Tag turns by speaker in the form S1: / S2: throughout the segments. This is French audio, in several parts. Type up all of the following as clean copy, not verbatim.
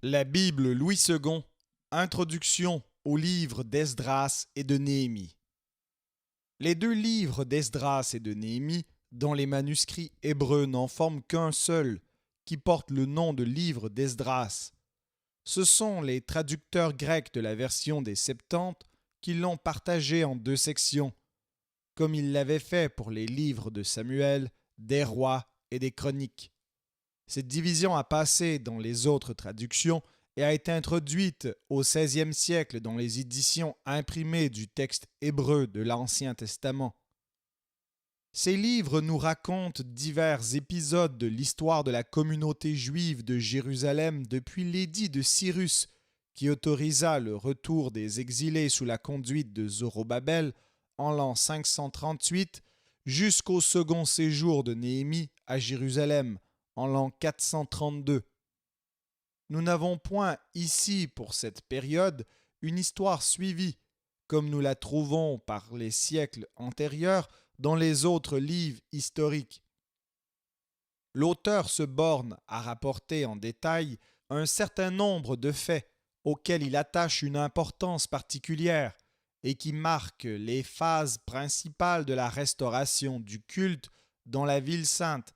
S1: La Bible Louis II, introduction au livre d'Esdras et de Néhémie. Les deux livres d'Esdras et de Néhémie, dans les manuscrits hébreux, n'en forment qu'un seul, qui porte le nom de livre d'Esdras. Ce sont les traducteurs grecs de la version des Septante qui l'ont partagé en deux sections, comme ils l'avaient fait pour les livres de Samuel, des rois et des chroniques. Cette division a passé dans les autres traductions et a été introduite au XVIe siècle dans les éditions imprimées du texte hébreu de l'Ancien Testament. Ces livres nous racontent divers épisodes de l'histoire de la communauté juive de Jérusalem depuis l'édit de Cyrus, qui autorisa le retour des exilés sous la conduite de Zorobabel en l'an 538 jusqu'au second séjour de Néhémie à Jérusalem en l'an 432. Nous n'avons point ici, pour cette période, une histoire suivie, comme nous la trouvons par les siècles antérieurs dans les autres livres historiques. L'auteur se borne à rapporter en détail un certain nombre de faits auxquels il attache une importance particulière et qui marquent les phases principales de la restauration du culte dans la ville sainte.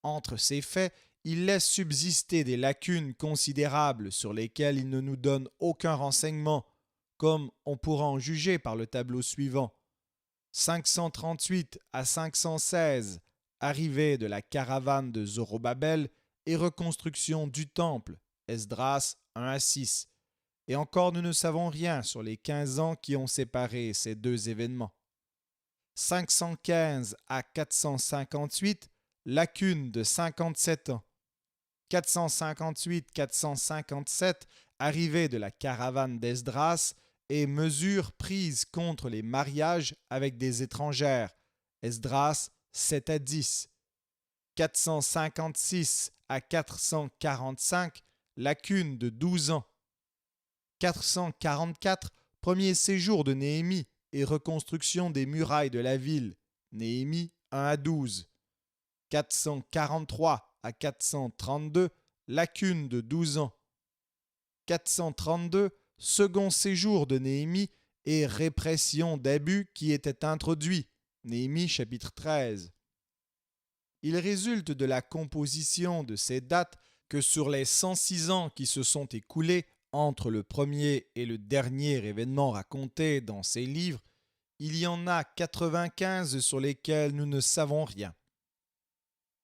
S1: Entre ces faits, il laisse subsister des lacunes considérables sur lesquelles il ne nous donne aucun renseignement, comme on pourra en juger par le tableau suivant. 538 à 516, arrivée de la caravane de Zorobabel et reconstruction du temple, Esdras 1 à 6. Et encore nous ne savons rien sur les 15 ans qui ont séparé ces deux événements. 515 à 458, lacune de 57 ans. 458-457, arrivée de la caravane d'Esdras et mesures prises contre les mariages avec des étrangères, Esdras 7 à 10. 456 à 445, lacune de 12 ans. 444, premier séjour de Néhémie et reconstruction des murailles de la ville, Néhémie 1 à 12. 443 à 432, lacune de 12 ans. 432, second séjour de Néhémie et répression d'abus qui étaient introduits, Néhémie chapitre 13. Il résulte de la composition de ces dates que sur les 106 ans qui se sont écoulés entre le premier et le dernier événement raconté dans ces livres, il y en a 95 sur lesquels nous ne savons rien.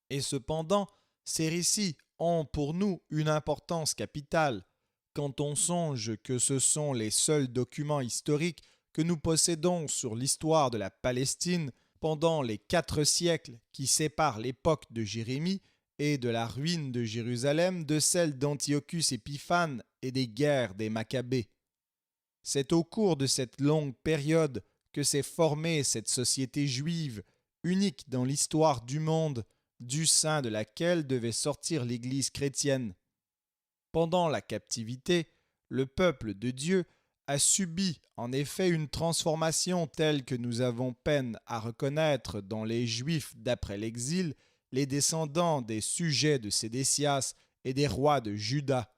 S1: Et cependant, ces récits ont pour nous une importance capitale, quand on songe que ce sont les seuls documents historiques que nous possédons sur l'histoire de la Palestine pendant les 4 siècles qui séparent l'époque de Jérémie et de la ruine de Jérusalem de celle d'Antiochus Épiphane et des guerres des Maccabées. C'est au cours de cette longue période que s'est formée cette société juive, unique dans l'histoire du monde, du sein de laquelle devait sortir l'Église chrétienne. Pendant la captivité, le peuple de Dieu a subi en effet une transformation telle que nous avons peine à reconnaître dans les Juifs d'après l'exil, les descendants des sujets de Sédécias et des rois de Juda.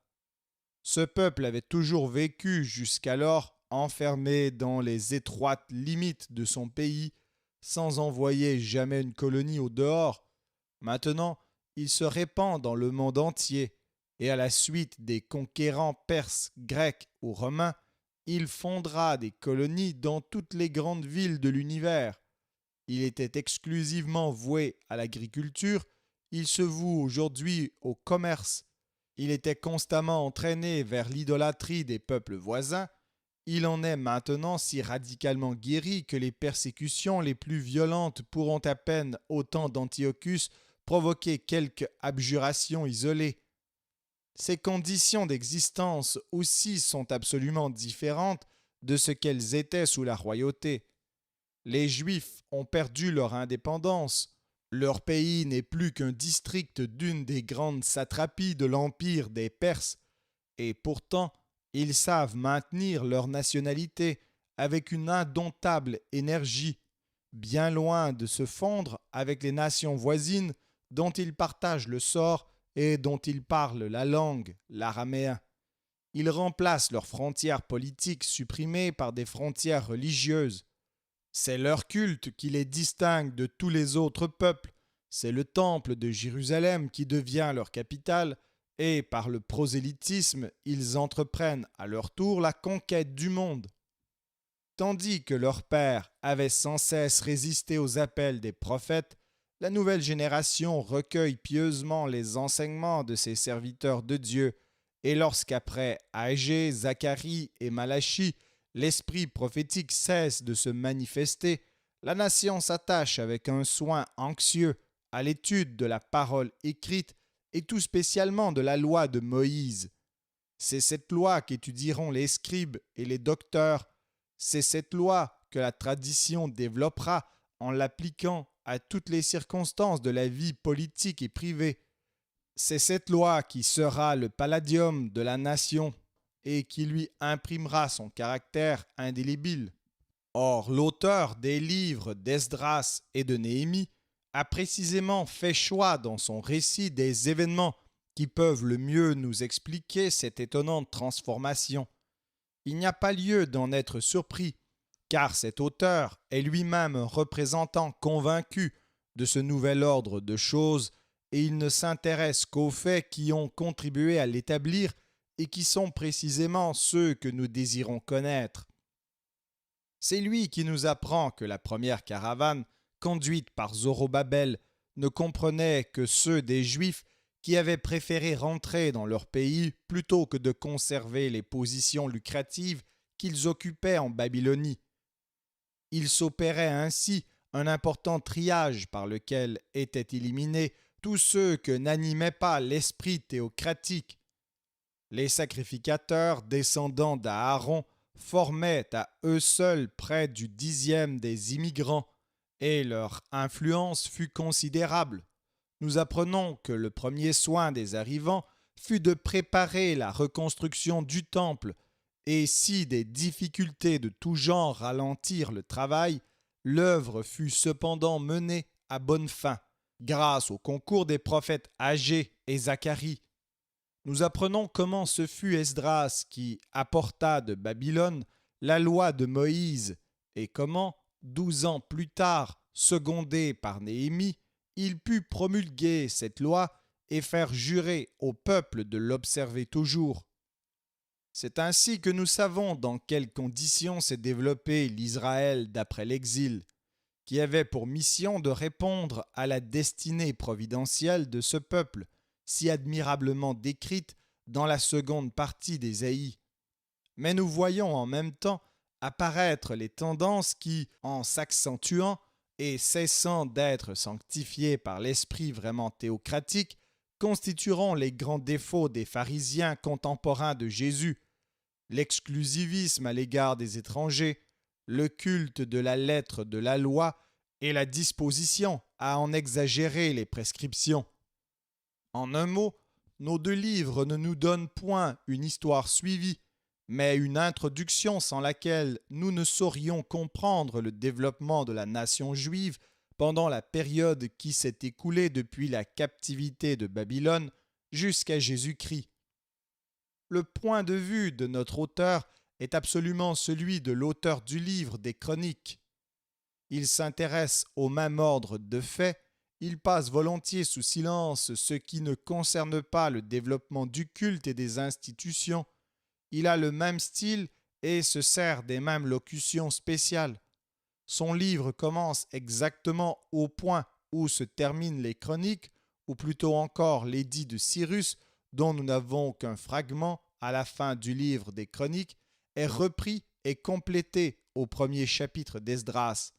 S1: Ce peuple avait toujours vécu jusqu'alors enfermé dans les étroites limites de son pays, sans envoyer jamais une colonie au dehors. Maintenant, il se répand dans le monde entier, et à la suite des conquérants perses, grecs ou romains, il fondera des colonies dans toutes les grandes villes de l'univers. Il était exclusivement voué à l'agriculture, il se voue aujourd'hui au commerce, il était constamment entraîné vers l'idolâtrie des peuples voisins, il en est maintenant si radicalement guéri que les persécutions les plus violentes pourront à peine, au temps d'Antiochus, provoquer quelques abjurations isolées. Ces conditions d'existence aussi sont absolument différentes de ce qu'elles étaient sous la royauté. Les Juifs ont perdu leur indépendance. Leur pays n'est plus qu'un district d'une des grandes satrapies de l'empire des Perses, et pourtant ils savent maintenir leur nationalité avec une indomptable énergie, bien loin de se fondre avec les nations voisines dont ils partagent le sort et dont ils parlent la langue, l'araméen. Ils remplacent leurs frontières politiques supprimées par des frontières religieuses. C'est leur culte qui les distingue de tous les autres peuples. C'est le temple de Jérusalem qui devient leur capitale et par le prosélytisme, ils entreprennent à leur tour la conquête du monde. Tandis que leurs pères avaient sans cesse résisté aux appels des prophètes, la nouvelle génération recueille pieusement les enseignements de ses serviteurs de Dieu, et lorsqu'après Agé, Zacharie et Malachie, l'esprit prophétique cesse de se manifester, la nation s'attache avec un soin anxieux à l'étude de la parole écrite et tout spécialement de la loi de Moïse. C'est cette loi qu'étudieront les scribes et les docteurs. C'est cette loi que la tradition développera en l'appliquant à toutes les circonstances de la vie politique et privée. C'est cette loi qui sera le palladium de la nation et qui lui imprimera son caractère indélébile. Or, l'auteur des livres d'Esdras et de Néhémie a précisément fait choix dans son récit des événements qui peuvent le mieux nous expliquer cette étonnante transformation. Il n'y a pas lieu d'en être surpris, car cet auteur est lui-même un représentant convaincu de ce nouvel ordre de choses et il ne s'intéresse qu'aux faits qui ont contribué à l'établir et qui sont précisément ceux que nous désirons connaître. C'est lui qui nous apprend que la première caravane, conduite par Zorobabel, ne comprenait que ceux des Juifs qui avaient préféré rentrer dans leur pays plutôt que de conserver les positions lucratives qu'ils occupaient en Babylonie. Il s'opérait ainsi un important triage par lequel étaient éliminés tous ceux que n'animait pas l'esprit théocratique. Les sacrificateurs descendants d'Aaron formaient à eux seuls près du 10e des immigrants, et leur influence fut considérable. Nous apprenons que le premier soin des arrivants fut de préparer la reconstruction du temple, et si des difficultés de tout genre ralentirent le travail, l'œuvre fut cependant menée à bonne fin, grâce au concours des prophètes Agé et Zacharie. Nous apprenons comment ce fut Esdras qui apporta de Babylone la loi de Moïse, et comment, 12 ans plus tard, secondé par Néhémie, il put promulguer cette loi et faire jurer au peuple de l'observer toujours. C'est ainsi que nous savons dans quelles conditions s'est développé l'Israël d'après l'exil, qui avait pour mission de répondre à la destinée providentielle de ce peuple, si admirablement décrite dans la seconde partie d'Ésaïe. Mais nous voyons en même temps apparaître les tendances qui, en s'accentuant et cessant d'être sanctifiées par l'esprit vraiment théocratique, constitueront les grands défauts des pharisiens contemporains de Jésus: l'exclusivisme à l'égard des étrangers, le culte de la lettre de la loi et la disposition à en exagérer les prescriptions. En un mot, nos deux livres ne nous donnent point une histoire suivie, mais une introduction sans laquelle nous ne saurions comprendre le développement de la nation juive pendant la période qui s'est écoulée depuis la captivité de Babylone jusqu'à Jésus-Christ. Le point de vue de notre auteur est absolument celui de l'auteur du livre des Chroniques. Il s'intéresse au même ordre de faits, il passe volontiers sous silence ce qui ne concerne pas le développement du culte et des institutions. Il a le même style et se sert des mêmes locutions spéciales. Son livre commence exactement au point où se terminent les Chroniques, ou plutôt encore l'édit de Cyrus, dont nous n'avons qu'un fragment à la fin du livre des Chroniques, est repris et complété au premier chapitre d'Esdras.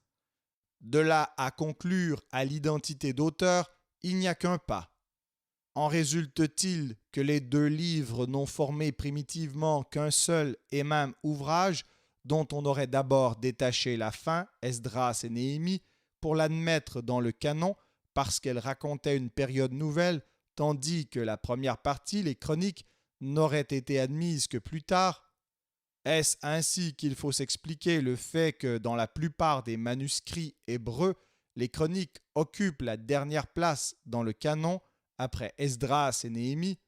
S1: De là à conclure à l'identité d'auteur, il n'y a qu'un pas. En résulte-t-il que les deux livres n'ont formé primitivement qu'un seul et même ouvrage, dont on aurait d'abord détaché la fin, Esdras et Néhémie, pour l'admettre dans le canon, parce qu'elle racontait une période nouvelle, tandis que la première partie, les Chroniques, n'aurait été admise que plus tard? Est-ce ainsi qu'il faut s'expliquer le fait que dans la plupart des manuscrits hébreux, les Chroniques occupent la dernière place dans le canon après Esdras et Néhémie?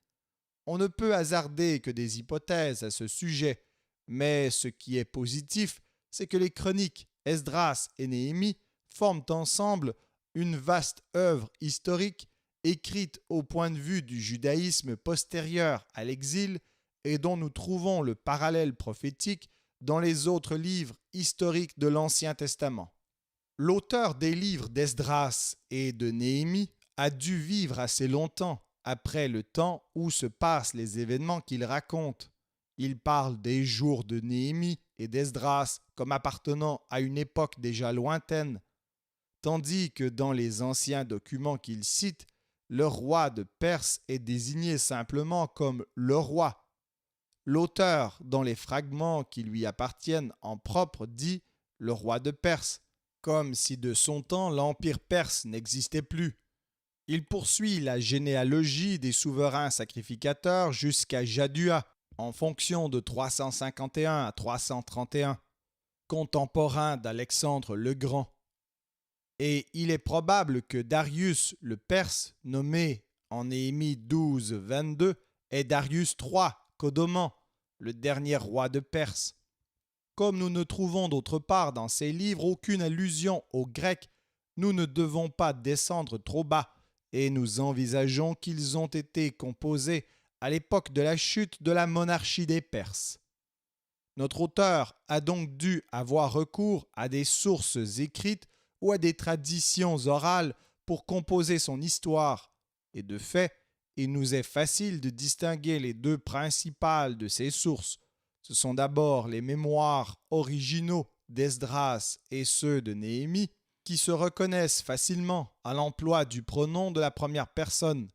S1: On ne peut hasarder que des hypothèses à ce sujet, mais ce qui est positif, c'est que les chroniques Esdras et Néhémie forment ensemble une vaste œuvre historique écrite au point de vue du judaïsme postérieur à l'exil et dont nous trouvons le parallèle prophétique dans les autres livres historiques de l'Ancien Testament. L'auteur des livres d'Esdras et de Néhémie a dû vivre assez longtemps après le temps où se passent les événements qu'il raconte. Il parle des jours de Néhémie et d'Esdras comme appartenant à une époque déjà lointaine, tandis que dans les anciens documents qu'il cite, le roi de Perse est désigné simplement comme le roi. L'auteur, dans les fragments qui lui appartiennent en propre, dit le roi de Perse, comme si de son temps l'empire perse n'existait plus. Il poursuit la généalogie des souverains sacrificateurs jusqu'à Jadua, en fonction de 351 à 331, contemporain d'Alexandre le Grand. Et il est probable que Darius le Perse, nommé en Néhémie 12, 22, est Darius III, Codoman, le dernier roi de Perse. Comme nous ne trouvons d'autre part dans ces livres aucune allusion aux Grecs, nous ne devons pas descendre trop bas et nous envisageons qu'ils ont été composés à l'époque de la chute de la monarchie des Perses. Notre auteur a donc dû avoir recours à des sources écrites ou à des traditions orales pour composer son histoire, et de fait, il nous est facile de distinguer les deux principales de ces sources. Ce sont d'abord les mémoires originaux d'Esdras et ceux de Néhémie, qui se reconnaissent facilement à l'emploi du pronom de la première personne.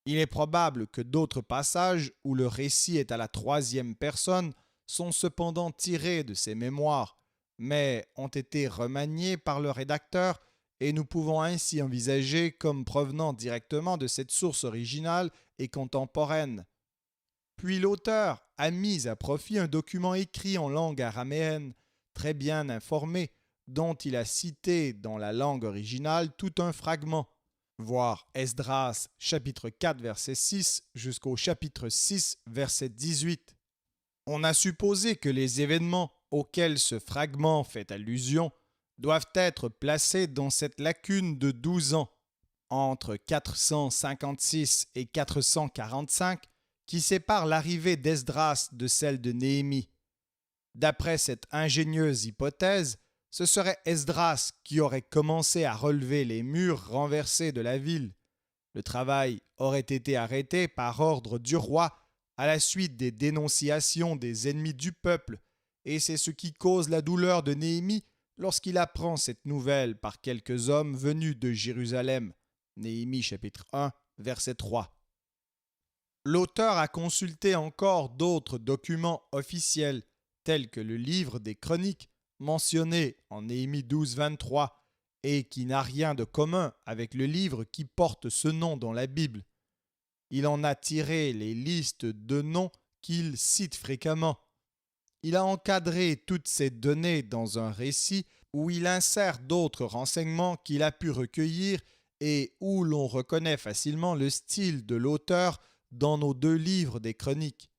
S1: Il est probable que d'autres passages où le récit est à la troisième personne sont cependant tirés de ces mémoires, mais ont été remaniés par le rédacteur et nous pouvons ainsi envisager comme provenant directement de cette source originale et contemporaine. Puis l'auteur a mis à profit un document écrit en langue araméenne, très bien informé, dont il a cité dans la langue originale tout un fragment, voir Esdras chapitre 4 verset 6 jusqu'au chapitre 6 verset 18. On a supposé que les événements auxquels ce fragment fait allusion doivent être placés dans cette lacune de 12 ans, entre 456 et 445, qui sépare l'arrivée d'Esdras de celle de Néhémie. D'après cette ingénieuse hypothèse, ce serait Esdras qui aurait commencé à relever les murs renversés de la ville. Le travail aurait été arrêté par ordre du roi à la suite des dénonciations des ennemis du peuple, et c'est ce qui cause la douleur de Néhémie lorsqu'il apprend cette nouvelle par quelques hommes venus de Jérusalem. Néhémie chapitre 1, verset 3. L'auteur a consulté encore d'autres documents officiels, tels que le livre des Chroniques, mentionné en Néhémie 12, 23, et qui n'a rien de commun avec le livre qui porte ce nom dans la Bible. Il en a tiré les listes de noms qu'il cite fréquemment. Il a encadré toutes ces données dans un récit où il insère d'autres renseignements qu'il a pu recueillir et où l'on reconnaît facilement le style de l'auteur dans nos deux livres des Chroniques.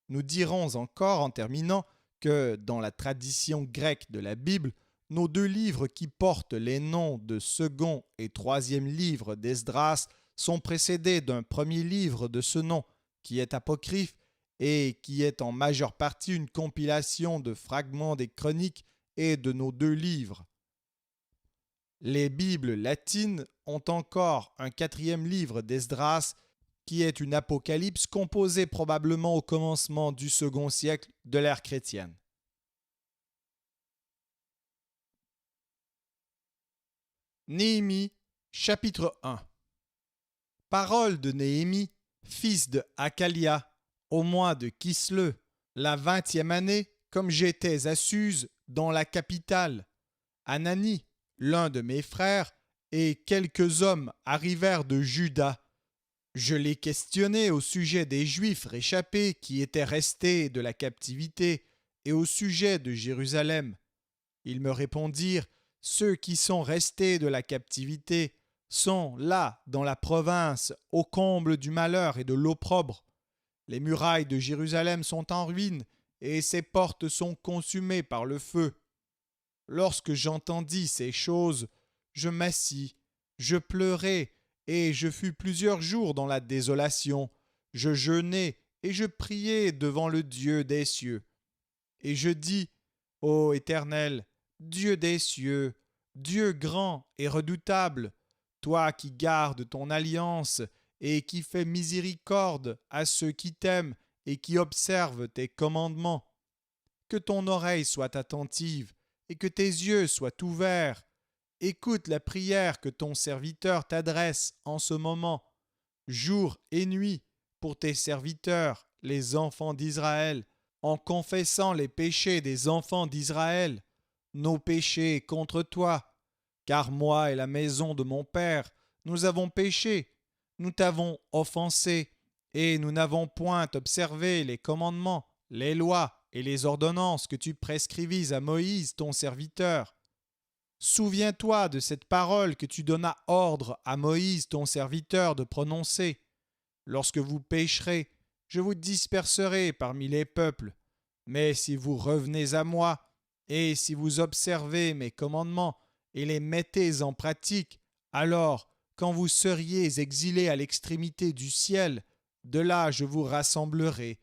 S1: Nous dirons encore en terminant que dans la tradition grecque de la Bible, nos deux livres qui portent les noms de second et troisième livre d'Esdras sont précédés d'un premier livre de ce nom, qui est apocryphe et qui est en majeure partie une compilation de fragments des Chroniques et de nos deux livres. Les Bibles latines ont encore un quatrième livre d'Esdras qui est une apocalypse composée probablement au commencement du second siècle de l'ère chrétienne. Néhémie, chapitre 1. Parole de Néhémie, fils de Hakalia, au mois de Kisleu, la 20e année, comme j'étais à Suse, dans la capitale. Anani, l'un de mes frères, et quelques hommes arrivèrent de Juda. Je les questionnai au sujet des Juifs réchappés qui étaient restés de la captivité et au sujet de Jérusalem. Ils me répondirent, ceux qui sont restés de la captivité sont là dans la province au comble du malheur et de l'opprobre. Les murailles de Jérusalem sont en ruine, et ses portes sont consumées par le feu. Lorsque j'entendis ces choses, je m'assis, je pleurai, et je fus plusieurs jours dans la désolation. Je jeûnai, et je priai devant le Dieu des cieux. Et je dis, Ô Éternel, Dieu des cieux, Dieu grand et redoutable, toi qui gardes ton alliance et qui fais miséricorde à ceux qui t'aiment et qui observent tes commandements, que ton oreille soit attentive et que tes yeux soient ouverts. Écoute la prière que ton serviteur t'adresse en ce moment, jour et nuit, pour tes serviteurs, les enfants d'Israël, en confessant les péchés des enfants d'Israël, nos péchés contre toi. Car moi et la maison de mon Père, nous avons péché, nous t'avons offensé, et nous n'avons point observé les commandements, les lois et les ordonnances que tu prescrivis à Moïse, ton serviteur. Souviens-toi de cette parole que tu donnas ordre à Moïse, ton serviteur, de prononcer. Lorsque vous pécherez, je vous disperserai parmi les peuples. Mais si vous revenez à moi, et si vous observez mes commandements et les mettez en pratique, alors, quand vous seriez exilés à l'extrémité du ciel, de là je vous rassemblerai,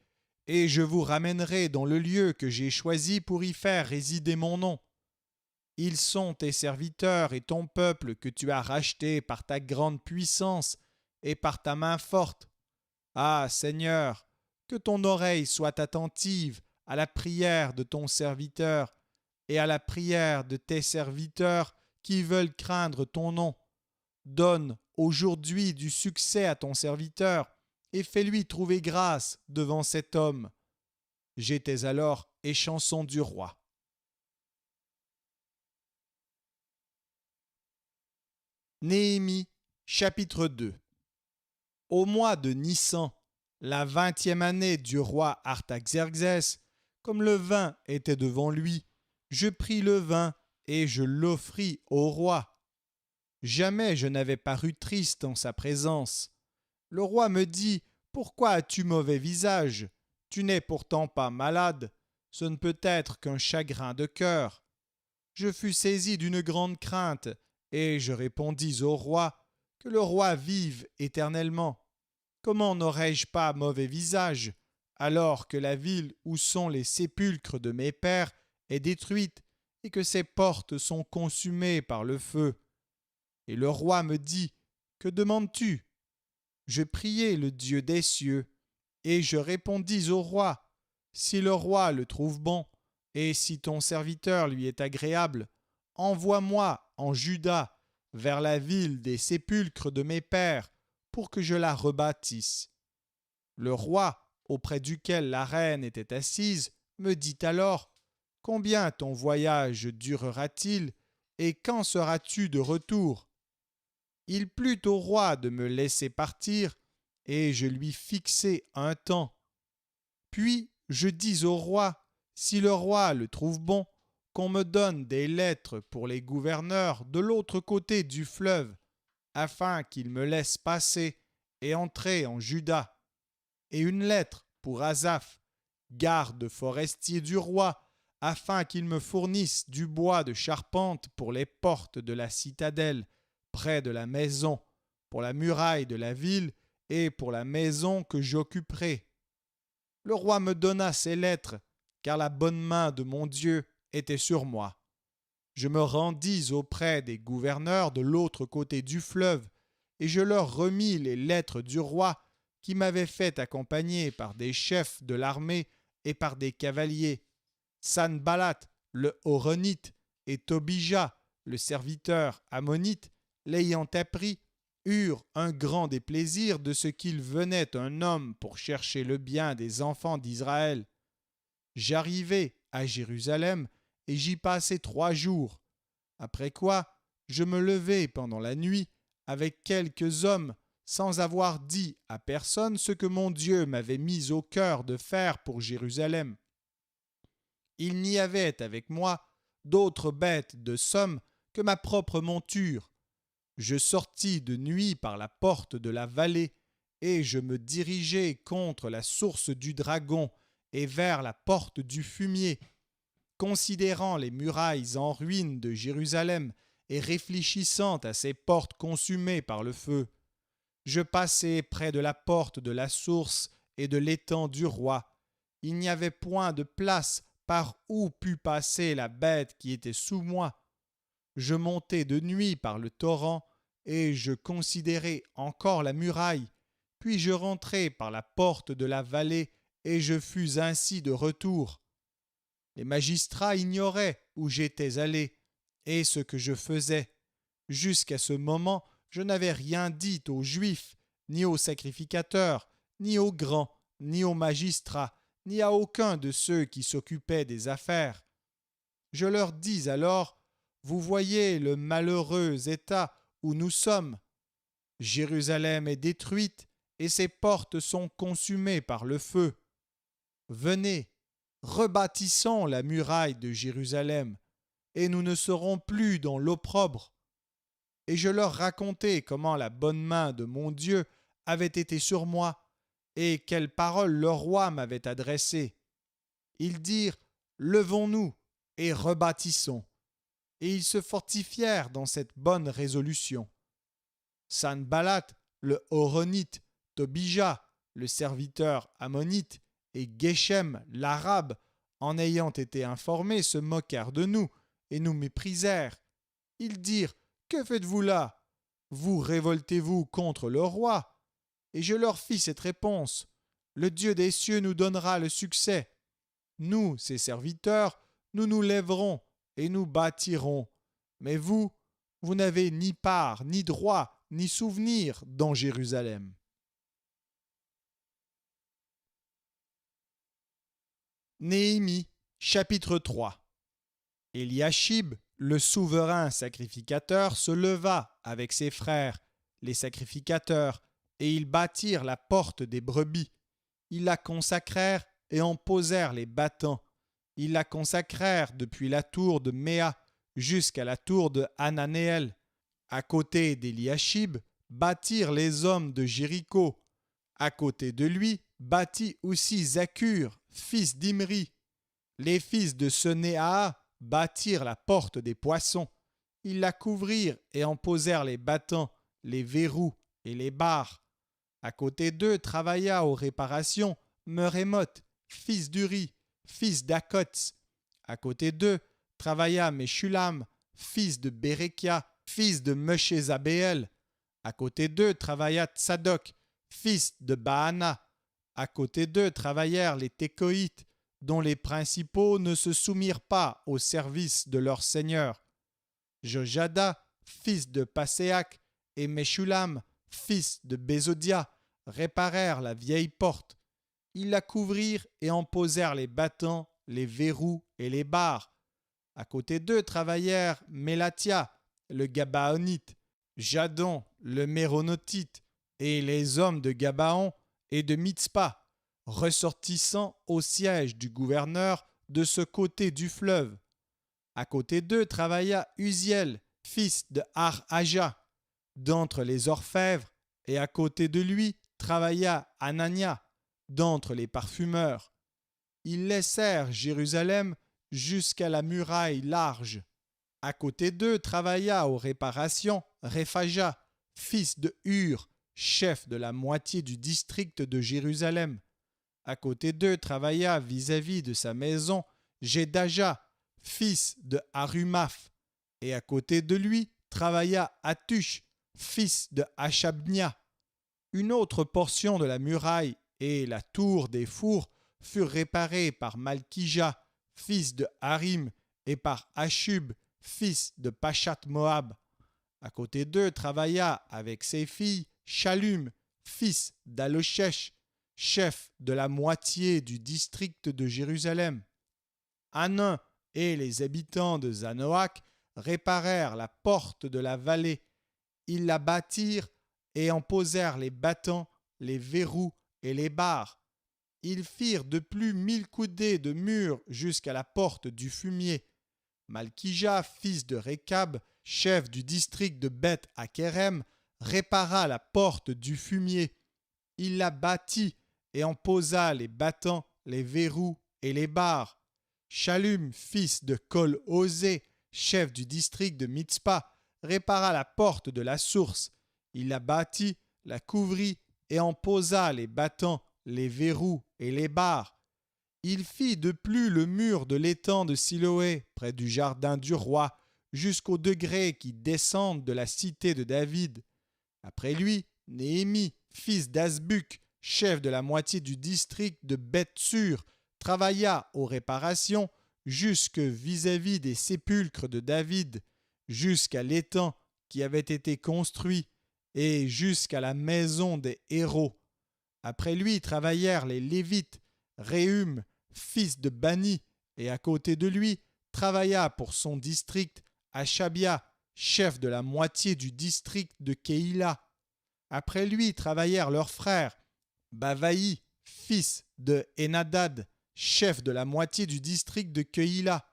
S1: et je vous ramènerai dans le lieu que j'ai choisi pour y faire résider mon nom. Ils sont tes serviteurs et ton peuple que tu as racheté par ta grande puissance et par ta main forte. Ah Seigneur, que ton oreille soit attentive à la prière de ton serviteur et à la prière de tes serviteurs qui veulent craindre ton nom. Donne aujourd'hui du succès à ton serviteur et fais-lui trouver grâce devant cet homme. J'étais alors échanson du roi. Néhémie, chapitre 2. Au mois de Nissan, la 20e année du roi Artaxerxès, comme le vin était devant lui, je pris le vin et je l'offris au roi. Jamais je n'avais paru triste en sa présence. Le roi me dit, pourquoi as-tu mauvais visage? Tu n'es pourtant pas malade. Ce ne peut être qu'un chagrin de cœur. Je fus saisi d'une grande crainte, et je répondis au roi, que le roi vive éternellement. Comment n'aurais-je pas mauvais visage, alors que la ville où sont les sépulcres de mes pères est détruite, et que ses portes sont consumées par le feu? Et le roi me dit, que demandes-tu? Je priai le Dieu des cieux, et je répondis au roi, si le roi le trouve bon, et si ton serviteur lui est agréable, envoie-moi en Juda, vers la ville des sépulcres de mes pères, pour que je la rebâtisse. Le roi, auprès duquel la reine était assise, me dit alors, combien ton voyage durera-t-il, et quand seras-tu de retour? Il plut au roi de me laisser partir, et je lui fixai un temps. Puis je dis au roi, si le roi le trouve bon, qu'on me donne des lettres pour les gouverneurs de l'autre côté du fleuve, afin qu'ils me laissent passer et entrer en Juda, et une lettre pour Asaph, garde forestier du roi, afin qu'il me fournisse du bois de charpente pour les portes de la citadelle, près de la maison, pour la muraille de la ville et pour la maison que j'occuperai. Le roi me donna ces lettres, car la bonne main de mon Dieu était sur moi. Je me rendis auprès des gouverneurs de l'autre côté du fleuve, et je leur remis les lettres du roi qui m'avaient fait accompagner par des chefs de l'armée et par des cavaliers. Sanballat, le Horonite, et Tobija, le serviteur ammonite, l'ayant appris, eurent un grand déplaisir de ce qu'il venait un homme pour chercher le bien des enfants d'Israël. J'arrivai à Jérusalem et j'y passai 3 jours. Après quoi, je me levai pendant la nuit avec quelques hommes sans avoir dit à personne ce que mon Dieu m'avait mis au cœur de faire pour Jérusalem. Il n'y avait avec moi d'autres bêtes de somme que ma propre monture. Je sortis de nuit par la porte de la vallée, et je me dirigeai contre la source du dragon et vers la porte du fumier, considérant les murailles en ruine de Jérusalem et réfléchissant à ces portes consumées par le feu. Je passai près de la porte de la source et de l'étang du roi. Il n'y avait point de place par où pût passer la bête qui était sous moi. Je montai de nuit par le torrent, et je considérai encore la muraille, puis je rentrai par la porte de la vallée, et je fus ainsi de retour. Les magistrats ignoraient où j'étais allé, et ce que je faisais. Jusqu'à ce moment, je n'avais rien dit aux Juifs, ni aux sacrificateurs, ni aux grands, ni aux magistrats, ni à aucun de ceux qui s'occupaient des affaires. Je leur dis alors: vous voyez le malheureux état où nous sommes. Jérusalem est détruite et ses portes sont consumées par le feu. Venez, rebâtissons la muraille de Jérusalem, et nous ne serons plus dans l'opprobre. Et je leur racontai comment la bonne main de mon Dieu avait été sur moi, et quelles paroles le roi m'avait adressées. Ils dirent: levons-nous et rebâtissons. Et ils se fortifièrent dans cette bonne résolution. Sanballat, le Horonite, Tobija, le serviteur ammonite, et Geshem, l'arabe, en ayant été informés, se moquèrent de nous et nous méprisèrent. Ils dirent: que faites-vous là? Vous révoltez-vous contre le roi? Et je leur fis cette réponse: le Dieu des cieux nous donnera le succès. Nous, ses serviteurs, nous nous lèverons et nous bâtirons. Mais vous, vous n'avez ni part, ni droit, ni souvenir dans Jérusalem. Néhémie, chapitre 3. Eliashib, le souverain sacrificateur, se leva avec ses frères, les sacrificateurs, et ils bâtirent la porte des brebis. Ils la consacrèrent et en posèrent les battants. Ils la consacrèrent depuis la tour de Méa jusqu'à la tour de Hananéel. À côté d'Eliashib bâtirent les hommes de Jéricho. À côté de lui bâtit aussi Zakur, fils d'Imri. Les fils de Senéaa bâtirent la porte des poissons. Ils la couvrirent et en posèrent les battants, les verrous et les barres. À côté d'eux travailla aux réparations Merémoth, fils d'Uri, fils d'Akots. À côté d'eux travailla Meshulam, fils de Bérékia, fils de Meshezabéel. À côté d'eux travailla Tsadok, fils de Baana. À côté d'eux travaillèrent les Técoïtes, dont les principaux ne se soumirent pas au service de leur seigneur. Jojada, fils de Passéac, et Meshulam, fils de Bézodia, réparèrent la vieille porte. Ils la couvrirent et en posèrent les battants, les verrous et les barres. À côté d'eux travaillèrent Mélatia, le Gabaonite, Jadon, le Méronotite, et les hommes de Gabaon et de Mitzpa, ressortissant au siège du gouverneur de ce côté du fleuve. À côté d'eux travailla Uziel, fils de Har-Haja, d'entre les orfèvres, et à côté de lui travailla Anania, d'entre les parfumeurs. Ils laissèrent Jérusalem jusqu'à la muraille large. À côté d'eux travailla aux réparations Réphaja, fils de Hur, chef de la moitié du district de Jérusalem. À côté d'eux travailla vis-à-vis de sa maison Jedaja, fils de Harumaph. Et à côté de lui travailla Hatush, fils de Hashabnia. Une autre portion de la muraille et la tour des fours furent réparées par Malkija, fils de Harim, et par Ashub, fils de Pachat Moab. À côté d'eux travailla avec ses filles Shallum, fils d'Aloshech, chef de la moitié du district de Jérusalem. Hanan et les habitants de Zanoach réparèrent la porte de la vallée. Ils la bâtirent et en posèrent les battants, les verrous et les barres. Ils firent de plus 1000 coudées de mur jusqu'à la porte du fumier. Malkija, fils de Rékab, chef du district de Beth Hakerem, répara la porte du fumier. Il la bâtit et en posa les battants, les verrous et les barres. Shallum, fils de Kol-Hosé, chef du district de Mitzpah, répara la porte de la source. Il la bâtit, la couvrit et en posa les battants, les verrous et les barres. Il fit de plus le mur de l'étang de Siloé, près du jardin du roi, jusqu'aux degrés qui descendent de la cité de David. Après lui, Néhémie, fils d'Asbuc, chef de la moitié du district de Beth-Sur, travailla aux réparations jusque vis-à-vis des sépulcres de David, jusqu'à l'étang qui avait été construit et jusqu'à la maison des héros. Après lui travaillèrent les Lévites, Réhum, fils de Bani, et à côté de lui travailla pour son district Achabia, chef de la moitié du district de Keïla. Après lui travaillèrent leurs frères, Bavaï, fils de Enadad, chef de la moitié du district de Keïla,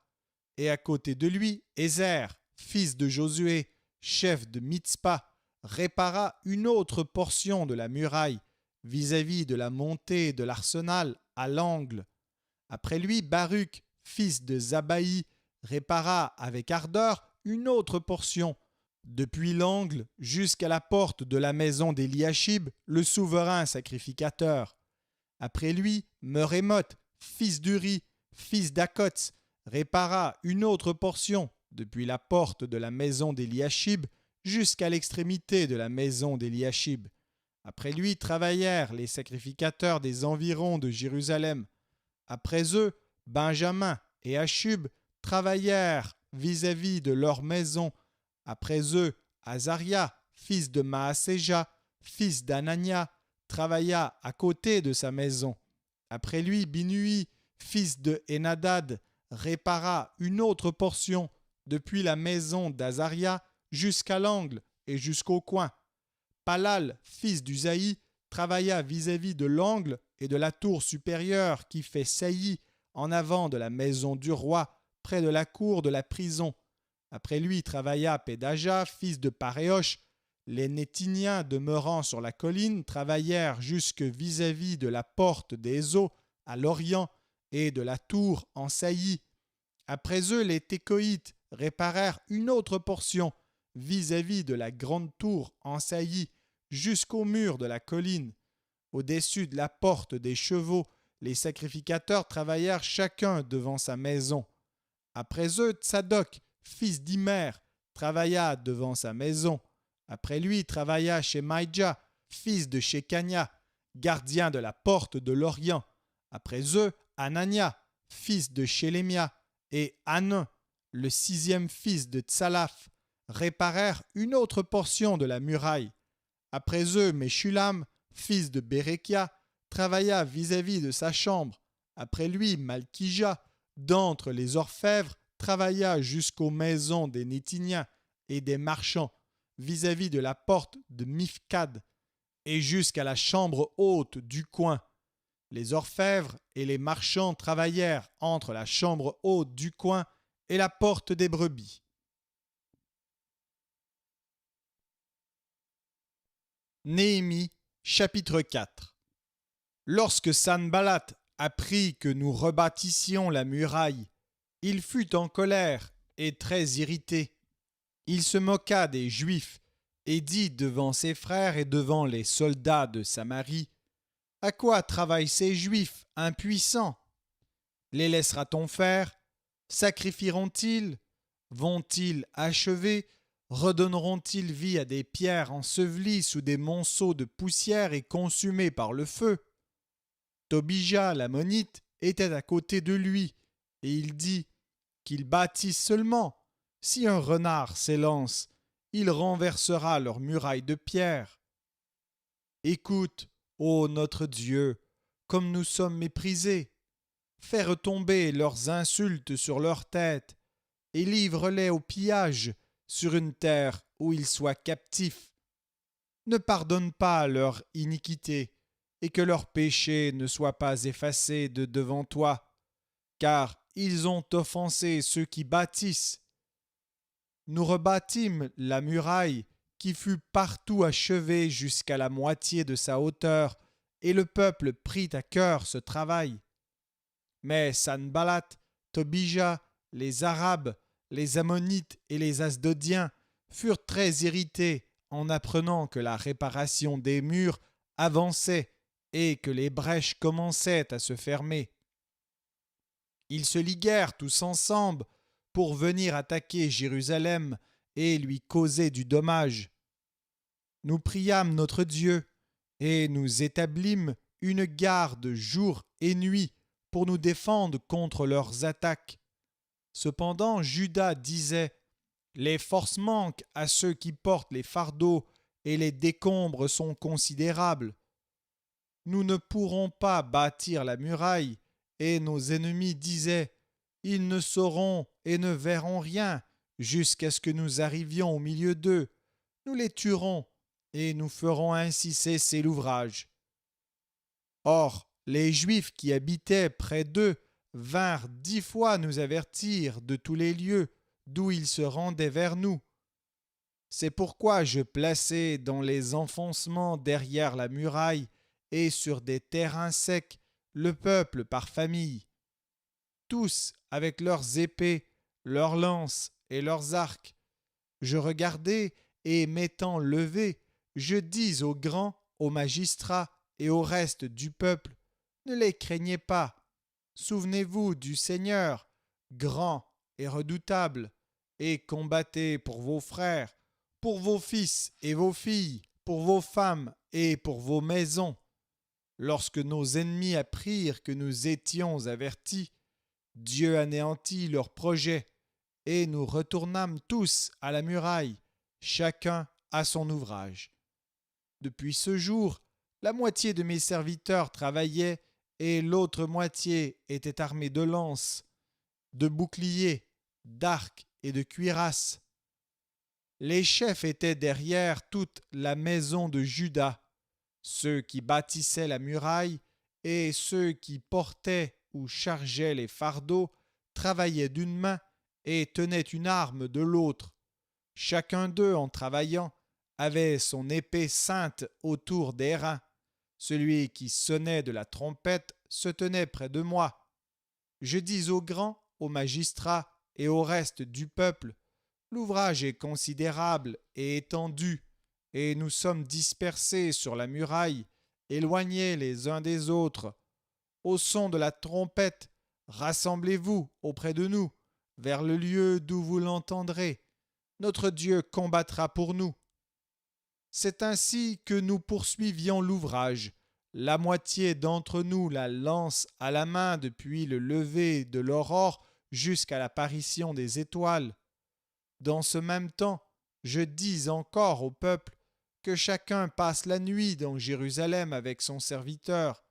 S1: et à côté de lui Ézer, fils de Josué, chef de Mitzpah, répara une autre portion de la muraille, vis-à-vis de la montée de l'arsenal à l'angle. Après lui, Baruch, fils de Zabaï, répara avec ardeur une autre portion, depuis l'angle jusqu'à la porte de la maison d'Eliashib, le souverain sacrificateur. Après lui, Merémoth, fils d'Uri, fils d'Akots, répara une autre portion, depuis la porte de la maison d'Eliashib jusqu'à l'extrémité de la maison d'Eliashib. Après lui travaillèrent les sacrificateurs des environs de Jérusalem. Après eux, Benjamin et Achub travaillèrent vis-à-vis de leur maison. Après eux, Azaria, fils de Maaséja, fils d'Anania, travailla à côté de sa maison. Après lui, Binui, fils de Enadad, répara une autre portion, depuis la maison d'Azaria jusqu'à l'angle et jusqu'au coin. Palal, fils d'Usaï, travailla vis-à-vis de l'angle et de la tour supérieure qui fait saillie en avant de la maison du roi, près de la cour de la prison. Après lui travailla Pédaja, fils de Paréosh. Les Nétiniens demeurant sur la colline travaillèrent jusque vis-à-vis de la porte des eaux à l'orient et de la tour en saillie. Après eux, les Técoïtes réparèrent une autre portion vis-à-vis de la grande tour en saillie jusqu'au mur de la colline. Au-dessus de la porte des chevaux, les sacrificateurs travaillèrent chacun devant sa maison. Après eux, Tsadok, fils d'Imer, travailla devant sa maison. Après lui travailla Shemaïdja, fils de Shekania, gardien de la porte de l'Orient. Après eux, Anania, fils de Shélémia, et Hanan, le 6e fils de Tsalaf, réparèrent une autre portion de la muraille. Après eux, Meshulam, fils de Bérékia, travailla vis-à-vis de sa chambre. Après lui, Malkija, d'entre les orfèvres, travailla jusqu'aux maisons des Nétiniens et des marchands, vis-à-vis de la porte de Mifkad, et jusqu'à la chambre haute du coin. Les orfèvres et les marchands travaillèrent entre la chambre haute du coin et la porte des brebis. Néhémie, chapitre 4. Lorsque Sanballat apprit que nous rebâtissions la muraille, il fut en colère et très irrité. Il se moqua des Juifs et dit devant ses frères et devant les soldats de Samarie: « À quoi travaillent ces Juifs impuissants? Les laissera-t-on faire? Sacrifieront-ils? Vont-ils achever? Redonneront-ils vie à des pierres ensevelies sous des monceaux de poussière et consumées par le feu? » Tobija l'ammonite était à côté de lui, et il dit: « Qu'ils bâtissent seulement. Si un renard s'élance, il renversera leurs murailles de pierre. Écoute, ô notre Dieu, comme nous sommes méprisés. Fais retomber leurs insultes sur leurs têtes, et livre-les au pillage sur une terre où ils soient captifs. Ne pardonne pas leur iniquité, et que leurs péchés ne soient pas effacés de devant toi, car ils ont offensé ceux qui bâtissent. Nous rebâtîmes la muraille qui fut partout achevée jusqu'à la moitié de sa hauteur et le peuple prit à cœur ce travail. Mais Sanballat, Tobija, les Arabes, les Ammonites et les Asdodiens furent très irrités en apprenant que la réparation des murs avançait et que les brèches commençaient à se fermer. Ils se liguèrent tous ensemble pour venir attaquer Jérusalem et lui causer du dommage. Nous priâmes notre Dieu et nous établîmes une garde jour et nuit pour nous défendre contre leurs attaques. Cependant, Juda disait : les forces manquent à ceux qui portent les fardeaux et les décombres sont considérables. Nous ne pourrons pas bâtir la muraille. Et nos ennemis disaient : ils ne sauront et ne verront rien jusqu'à ce que nous arrivions au milieu d'eux. Nous les tuerons et nous ferons ainsi cesser l'ouvrage. Or, les Juifs qui habitaient près d'eux vinrent 10 fois nous avertir de tous les lieux d'où ils se rendaient vers nous. C'est pourquoi je plaçai dans les enfoncements derrière la muraille et sur des terrains secs le peuple par famille, tous avec leurs épées, leurs lances et leurs arcs. Je regardai et m'étant levé, je dis aux grands, aux magistrats et au reste du peuple : ne les craignez pas. Souvenez-vous du Seigneur, grand et redoutable, et combattez pour vos frères, pour vos fils et vos filles, pour vos femmes et pour vos maisons. Lorsque nos ennemis apprirent que nous étions avertis, Dieu anéantit leurs projets, et nous retournâmes tous à la muraille, chacun à son ouvrage. Depuis ce jour, la moitié de mes serviteurs travaillait, et l'autre moitié était armée de lances, de boucliers, d'arcs et de cuirasses. Les chefs étaient derrière toute la maison de Juda, ceux qui bâtissaient la muraille et ceux qui portaient ou chargeaient les fardeaux travaillaient d'une main et tenaient une arme de l'autre. Chacun d'eux, en travaillant, avait son épée ceinte autour des reins. Celui qui sonnait de la trompette se tenait près de moi. Je dis aux grands, aux magistrats et au reste du peuple : l'ouvrage est considérable et étendu, et nous sommes dispersés sur la muraille, éloignés les uns des autres. Au son de la trompette, rassemblez-vous auprès de nous, vers le lieu d'où vous l'entendrez. Notre Dieu combattra pour nous. C'est ainsi que nous poursuivions l'ouvrage, la moitié d'entre nous la lance à la main depuis le lever de l'aurore jusqu'à l'apparition des étoiles. Dans ce même temps, je dis encore au peuple que chacun passe la nuit dans Jérusalem avec son serviteur.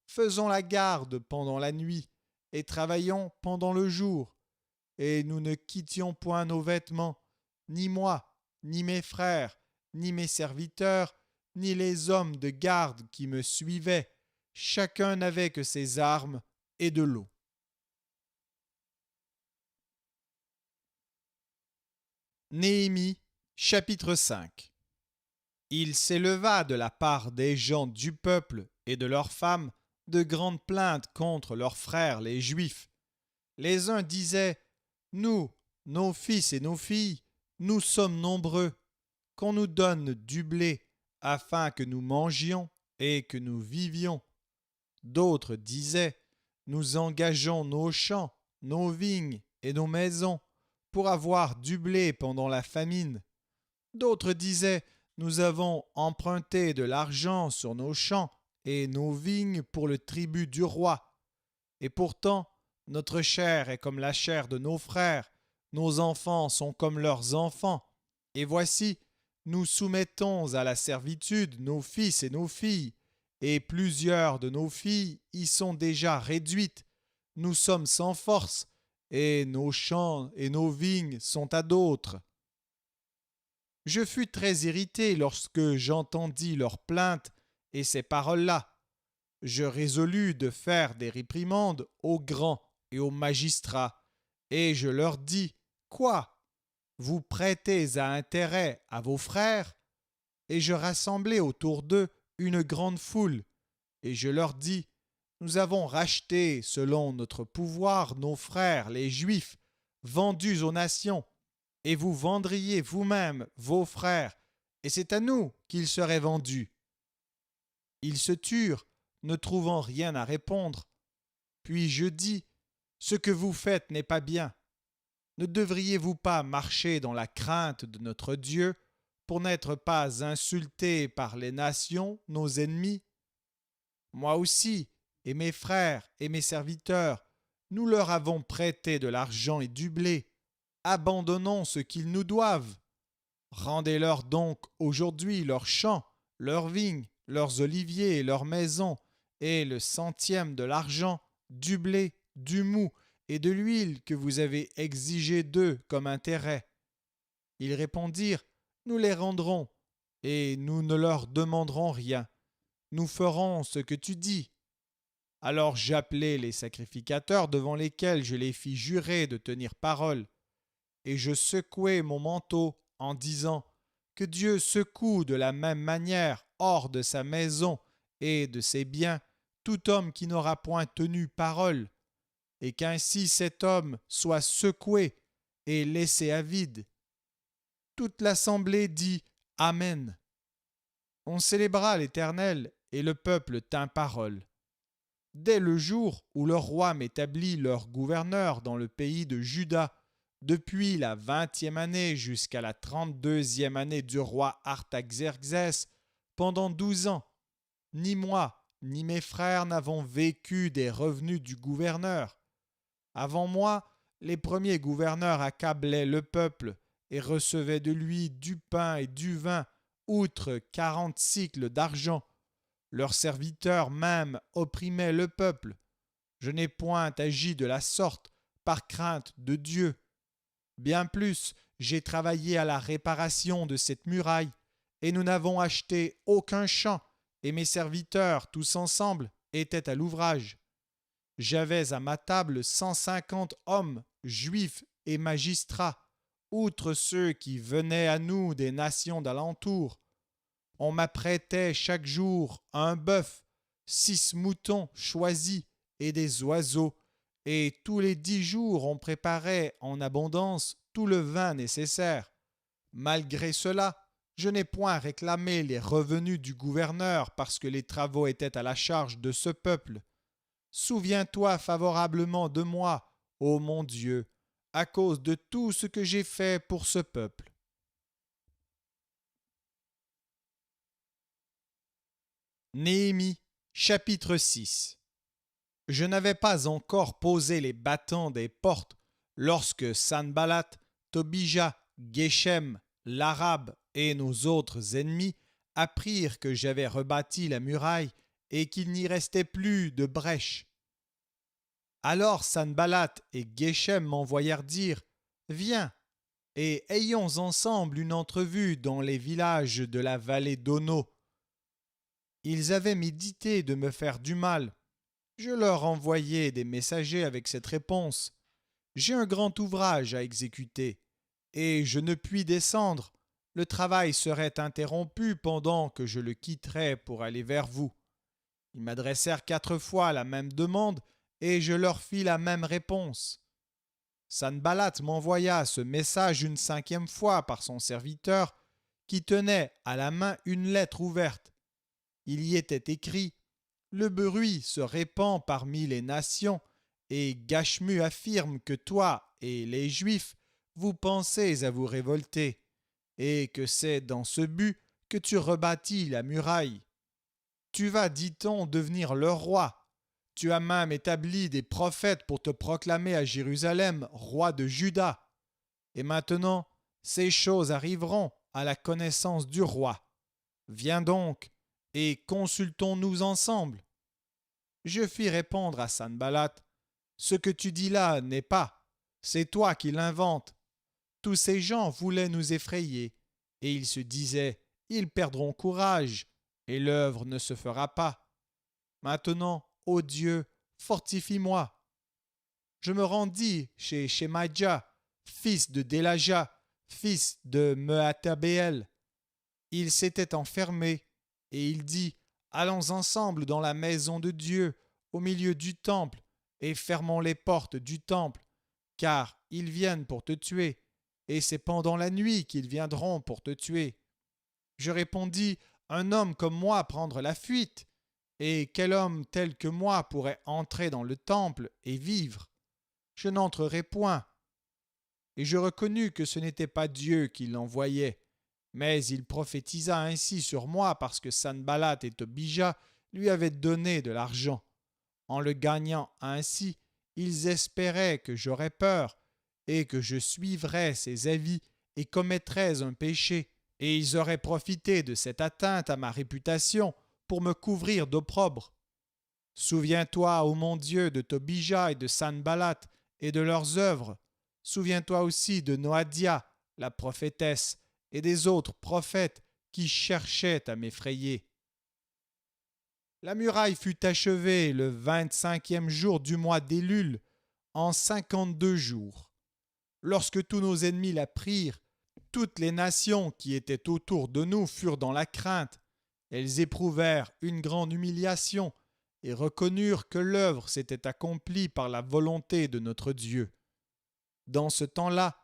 S1: Faisons la garde pendant la nuit et travaillons pendant le jour. Et nous ne quittions point nos vêtements, ni moi, ni mes frères, ni mes serviteurs, ni les hommes de garde qui me suivaient. Chacun n'avait que ses armes et de l'eau. Néhémie, chapitre 5. Il s'éleva de la part des gens du peuple et de leurs femmes de grandes plaintes contre leurs frères les Juifs. Les uns disaient : nous, nos fils et nos filles, nous sommes nombreux, qu'on nous donne du blé afin que nous mangions et que nous vivions. D'autres disaient : nous engageons nos champs, nos vignes et nos maisons pour avoir du blé pendant la famine. D'autres disaient : nous avons emprunté de l'argent sur nos champs et nos vignes pour le tribut du roi. Et pourtant, notre chair est comme la chair de nos frères, nos enfants sont comme leurs enfants. Et voici, nous soumettons à la servitude nos fils et nos filles, et plusieurs de nos filles y sont déjà réduites. Nous sommes sans force, et nos champs et nos vignes sont à d'autres. Je fus très irrité lorsque j'entendis leurs plaintes et ces paroles-là. Je résolus de faire des réprimandes aux grands et aux magistrats, et je leur dis : quoi ? Vous prêtez à intérêt à vos frères ? Et je rassemblai autour d'eux une grande foule, et je leur dis, nous avons racheté, selon notre pouvoir, nos frères, les Juifs, vendus aux nations, et vous vendriez vous-même vos frères, et c'est à nous qu'ils seraient vendus. Ils se turent, ne trouvant rien à répondre. Puis je dis, ce que vous faites n'est pas bien. Ne devriez-vous pas marcher dans la crainte de notre Dieu pour n'être pas insultés par les nations, nos ennemis? Moi aussi, et mes frères et mes serviteurs, nous leur avons prêté de l'argent et du blé. Abandonnons ce qu'ils nous doivent. Rendez-leur donc aujourd'hui leurs champs, leurs vignes, leurs oliviers et leurs maisons, et le centième de l'argent, du blé, du mou et de l'huile que vous avez exigé d'eux comme intérêt. Ils répondirent, nous les rendrons, et nous ne leur demanderons rien. Nous ferons ce que tu dis. Alors j'appelai les sacrificateurs devant lesquels je les fis jurer de tenir parole, et je secouai mon manteau en disant, que Dieu secoue de la même manière hors de sa maison et de ses biens tout homme qui n'aura point tenu parole, et qu'ainsi cet homme soit secoué et laissé à vide. Toute l'assemblée dit Amen. On célébra l'Éternel, et le peuple tint parole. Dès le jour où le roi m'établit leur gouverneur dans le pays de Juda, depuis la 20e année jusqu'à la 32e année du roi Artaxerxès, pendant 12 ans, ni moi, ni mes frères n'avons vécu des revenus du gouverneur. Avant moi, les premiers gouverneurs accablaient le peuple et recevaient de lui du pain et du vin, outre 40 cycles d'argent. Leurs serviteurs même opprimaient le peuple. Je n'ai point agi de la sorte par crainte de Dieu. Bien plus, j'ai travaillé à la réparation de cette muraille, et nous n'avons acheté aucun champ, et mes serviteurs, tous ensemble, étaient à l'ouvrage. J'avais à ma table 150 hommes, juifs et magistrats, outre ceux qui venaient à nous des nations d'alentour. On m'apprêtait chaque jour un bœuf, 6 moutons choisis et des oiseaux, et tous les 10 jours on préparait en abondance tout le vin nécessaire. Malgré cela, je n'ai point réclamé les revenus du gouverneur parce que les travaux étaient à la charge de ce peuple. Souviens-toi favorablement de moi, ô mon Dieu, à cause de tout ce que j'ai fait pour ce peuple. Néhémie, chapitre 6. Je n'avais pas encore posé les battants des portes lorsque Sanballat, Tobija, Geshem, l'Arabe et nos autres ennemis apprirent que j'avais rebâti la muraille et qu'il n'y restait plus de brèche. Alors Sanballat et Geshem m'envoyèrent dire « Viens, et ayons ensemble une entrevue dans les villages de la vallée d'Ono. » Ils avaient médité de me faire du mal. Je leur envoyai des messagers avec cette réponse. J'ai un grand ouvrage à exécuter, et je ne puis descendre. Le travail serait interrompu pendant que je le quitterais pour aller vers vous. Ils m'adressèrent 4 fois la même demande, et je leur fis la même réponse. Sanballat m'envoya ce message une 5e fois par son serviteur, qui tenait à la main une lettre ouverte. Il y était écrit « Le bruit se répand parmi les nations, et Gashmu affirme que toi et les Juifs, vous pensez à vous révolter, et que c'est dans ce but que tu rebâtis la muraille. Tu vas, dit-on, devenir leur roi. Tu as même établi des prophètes pour te proclamer à Jérusalem roi de Juda. Et maintenant, ces choses arriveront à la connaissance du roi. Viens donc, et consultons-nous ensemble. » Je fis répondre à Sanballat, « Ce que tu dis là n'est pas, c'est toi qui l'inventes. » Tous ces gens voulaient nous effrayer, et ils se disaient, « Ils perdront courage, et l'œuvre ne se fera pas. » Maintenant, ô Dieu, fortifie-moi. Je me rendis chez Shemaïa, fils de Délaja, fils de Mehatabeel. Il s'était enfermé, et il dit, allons ensemble dans la maison de Dieu, au milieu du temple, et fermons les portes du temple, car ils viennent pour te tuer, et c'est pendant la nuit qu'ils viendront pour te tuer. Je répondis, un homme comme moi prendre la fuite, et quel homme tel que moi pourrait entrer dans le temple et vivre? Je n'entrerai point. Et je reconnus que ce n'était pas Dieu qui l'envoyait, mais il prophétisa ainsi sur moi parce que Sanballat et Tobija lui avaient donné de l'argent. En le gagnant ainsi, ils espéraient que j'aurais peur et que je suivrais ses avis et commettrais un péché, et ils auraient profité de cette atteinte à ma réputation pour me couvrir d'opprobre. Souviens-toi, ô mon Dieu, de Tobija et de Sanballat et de leurs œuvres. Souviens-toi aussi de Noadia, la prophétesse, et des autres prophètes qui cherchaient à m'effrayer. La muraille fut achevée le 25e jour du mois d'Élul, en 52 jours. Lorsque tous nos ennemis la prirent, toutes les nations qui étaient autour de nous furent dans la crainte. Elles éprouvèrent une grande humiliation et reconnurent que l'œuvre s'était accomplie par la volonté de notre Dieu. Dans ce temps-là,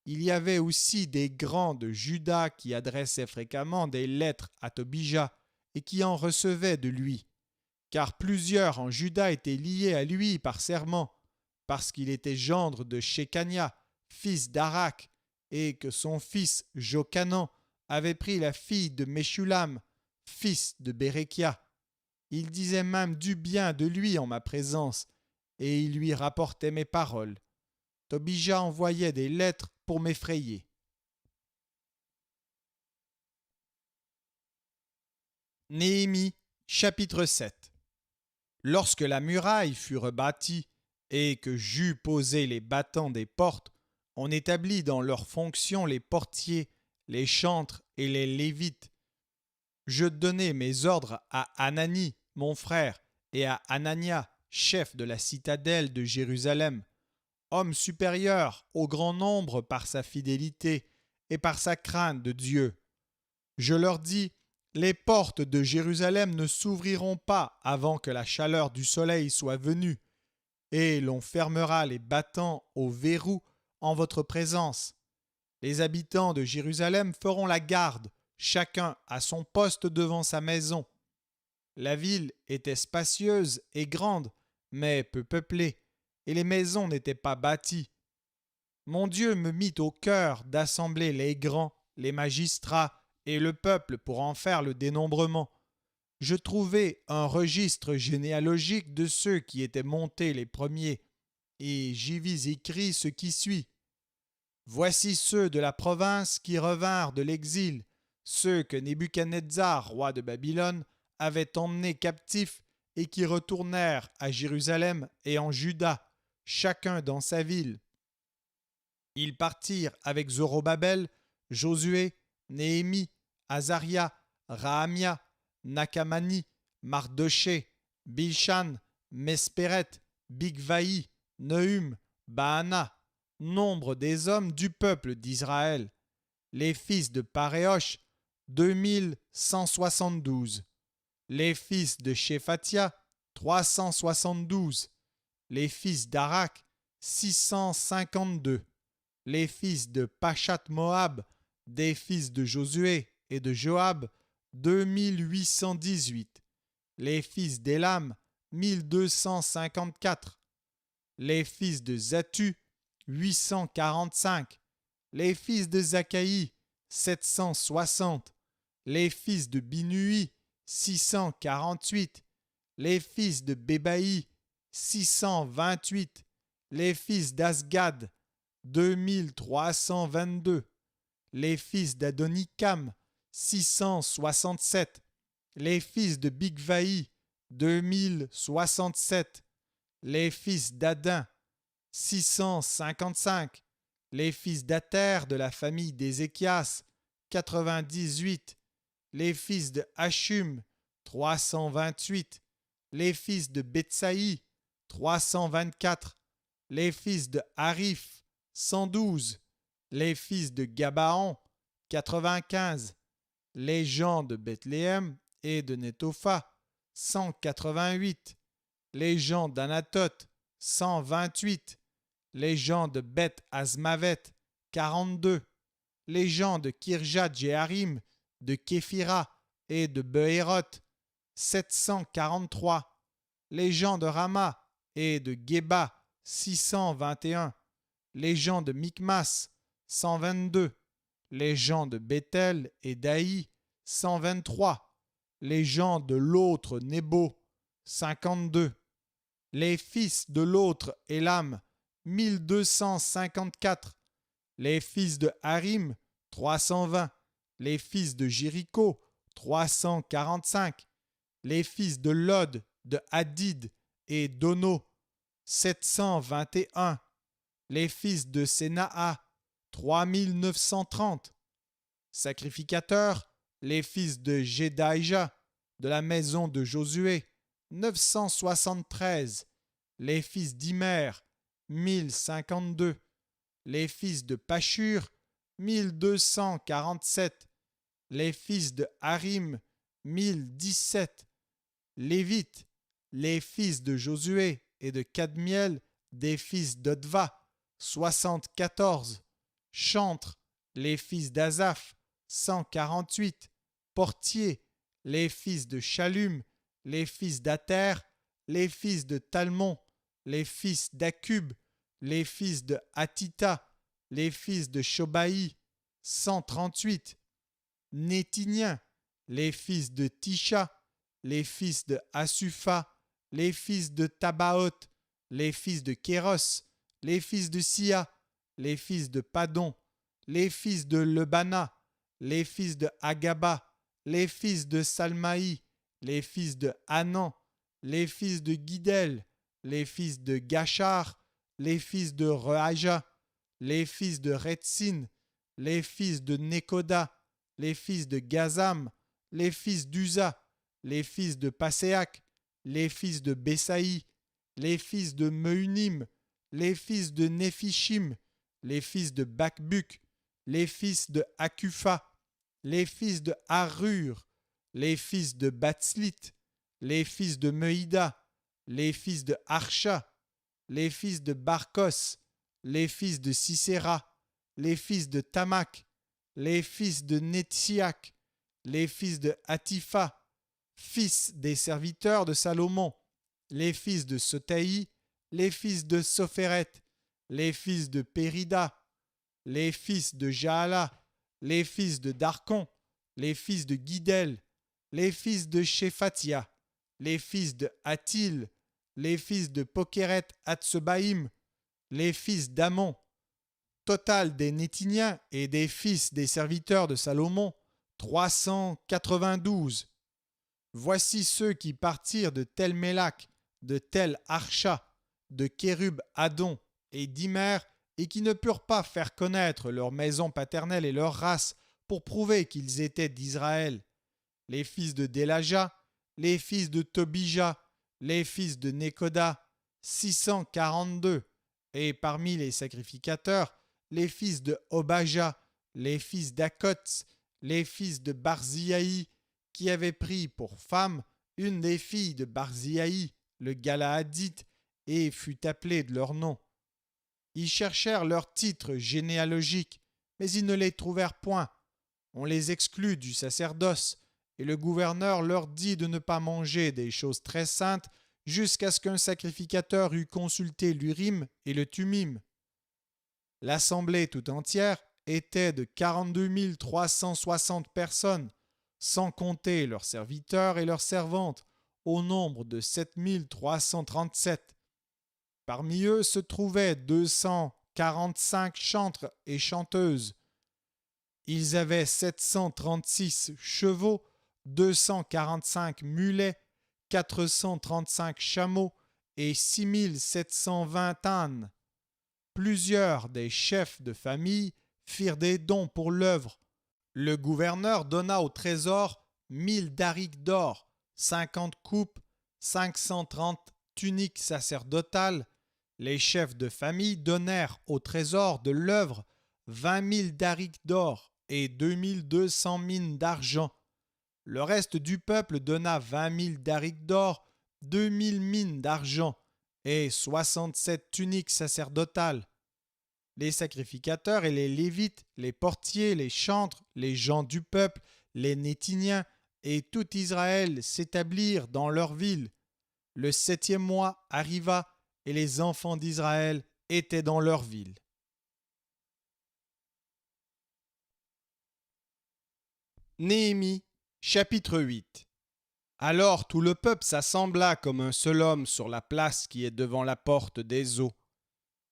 S1: il y avait aussi des grands de Juda qui adressaient fréquemment des lettres à Tobija et qui en recevaient de lui, car plusieurs en Juda étaient liés à lui par serment, parce qu'il était gendre de Shekania, fils d'Arak, et que son fils Jochanan avait pris la fille de Meshulam, fils de Bérekia. Il disait même du bien de lui en ma présence, et il lui rapportait mes paroles. Tobija envoyait des lettres pour m'effrayer. Néhémie, chapitre 7. Lorsque la muraille fut rebâtie et que j'eus posé les battants des portes, on établit dans leurs fonctions les portiers, les chantres et les lévites. Je donnai mes ordres à Anani, mon frère, et à Anania, chef de la citadelle de Jérusalem, homme supérieur au grand nombre par sa fidélité et par sa crainte de Dieu. Je leur dis, les portes de Jérusalem ne s'ouvriront pas avant que la chaleur du soleil soit venue, et l'on fermera les battants au verrou en votre présence. Les habitants de Jérusalem feront la garde, chacun à son poste devant sa maison. La ville était spacieuse et grande, mais peu peuplée, et les maisons n'étaient pas bâties. Mon Dieu me mit au cœur d'assembler les grands, les magistrats et le peuple pour en faire le dénombrement. Je trouvai un registre généalogique de ceux qui étaient montés les premiers, et j'y vis écrit ce qui suit. Voici ceux de la province qui revinrent de l'exil, ceux que Nebuchadnezzar, roi de Babylone, avait emmenés captifs et qui retournèrent à Jérusalem et en Juda, chacun dans sa ville. Ils partirent avec Zorobabel, Josué, Néhémie, Azaria, Rahamia, Nakamani, Mardoché, Bilshan, Mesperet, Bigvaï, Nehum, Baana, nombre des hommes du peuple d'Israël. Les fils de Paréosh, 2172. Les fils de Shephatia, 372. Les fils d'Arak, 652. Les fils de Pachat Moab, des fils de Josué et de Joab, 2818. Les fils d'Élam, 1254. Les fils de Zatu, 845. Les fils de Zakaï, 760. Les fils de Binui, 648. Les fils de Bébaï, 628. Les fils d'Asgad, 2322. Les fils d'Adonikam, 667. Les fils de Bigvaï, 2067. Les fils d'Adin, 655. Les fils d'Ater de la famille d'Ézéchias, 98. Les fils de Hachum, 328. Les fils de Betsaï, 324. Les fils de Harif, 112. Les fils de Gabaon, 95. Les gens de Bethléem et de Netopha, 188. Les gens d'Anatoth, 128. Les gens de Beth Azmavet, 42. Les gens de Kirjat Jearim, de Képhira et de Beéroth, 743. Les gens de Rama et de Geba, 621. Les gens de Mikmas, 122. Les gens de Bethel et d'Aï, 123. Les gens de l'autre Nebo, 52. Les fils de l'autre Élam, 1254. Les fils de Harim, 320. Les fils de Jéricho, 345. Les fils de Lod, de Hadid et d'Ono, 721. Les fils de Sénaa, 3930. Sacrificateurs, les fils de Jedaïja, de la maison de Josué, 973. Les fils d'Imer, 1052. Les fils de Pashur, 1247. Les fils de Harim, 1017. Lévites, les fils de Josué et de Kadmiel, des fils d'Odva, 74. Chantres, les fils d'Azaph, 148. Portiers, les fils de Shallum, les fils d'Ater, les fils de Talmon, les fils d'Akub, les fils de Hatita, les fils de Shobaï, 138. Nétiniens, les fils de Tisha, les fils de Asufa, les fils de Tabaoth, les fils de Kéros, les fils de Sia, les fils de Padon, les fils de Lebana, les fils de Agaba, les fils de Salmaï, les fils de Hanan, les fils de Guidel, les fils de Gachar, les fils de Rehaja, les fils de Retsin, les fils de Nekoda, les fils de Gazam, les fils d'Uza, les fils de Paséac, les fils de Bessaï, les fils de Meunim, les fils de Néphishim, les fils de Bakbuk, les fils de Akufa, les fils de Harur, les fils de Batslit, les fils de Meïda, les fils de Archa, les fils de Barkos, les fils de Sisera, les fils de Tamak, les fils de Netsiak, les fils de Hatifa, fils des serviteurs de Salomon, les fils de Sotaï, les fils de Sopheret, les fils de Périda, les fils de Jaala, les fils de Darkon, les fils de Guidel, les fils de Shephatia, les fils de Hatil, les fils de Pokeret Hatsebaïm, les fils d'Amon. Total des Nétiniens et des fils des serviteurs de Salomon, 392. Voici ceux qui partirent de Tel Mélak, de Tel Archa, de Kérub Adon et d'Imer, et qui ne purent pas faire connaître leur maison paternelle et leur race pour prouver qu'ils étaient d'Israël. Les fils de Délaja, les fils de Tobija, les fils de Nekoda, 642. Et parmi les sacrificateurs, les fils de Obaja, les fils d'Akots, les fils de Barziaï, qui avaient pris pour femme une des filles de Barziaï, le Galaadite, et fut appelée de leur nom. Ils cherchèrent leurs titres généalogiques, mais ils ne les trouvèrent point. On les exclut du sacerdoce, et le gouverneur leur dit de ne pas manger des choses très saintes jusqu'à ce qu'un sacrificateur eût consulté l'Urim et le Tumim. L'assemblée tout entière était de 42 360 personnes, sans compter leurs serviteurs et leurs servantes, au nombre de 7 337. Parmi eux se trouvaient 245 chantres et chanteuses. Ils avaient 736 chevaux, 245 mulets, 435 chameaux et 6720 ânes. Plusieurs des chefs de famille firent des dons pour l'œuvre. Le gouverneur donna au trésor 1000 darics d'or, 50 coupes, 530 tuniques sacerdotales. Les chefs de famille donnèrent au trésor de l'œuvre 20 000 darics d'or et 2200 mines d'argent. Le reste du peuple donna 20 000 darics d'or, 2000 mines d'argent et 67 tuniques sacerdotales. Les sacrificateurs et les Lévites, les portiers, les chantres, les gens du peuple, les Néthiniens et tout Israël s'établirent dans leur ville. Le 7e mois arriva et les enfants d'Israël étaient dans leur ville. Néhémie, chapitre 8. Alors tout le peuple s'assembla comme un seul homme sur la place qui est devant la porte des eaux.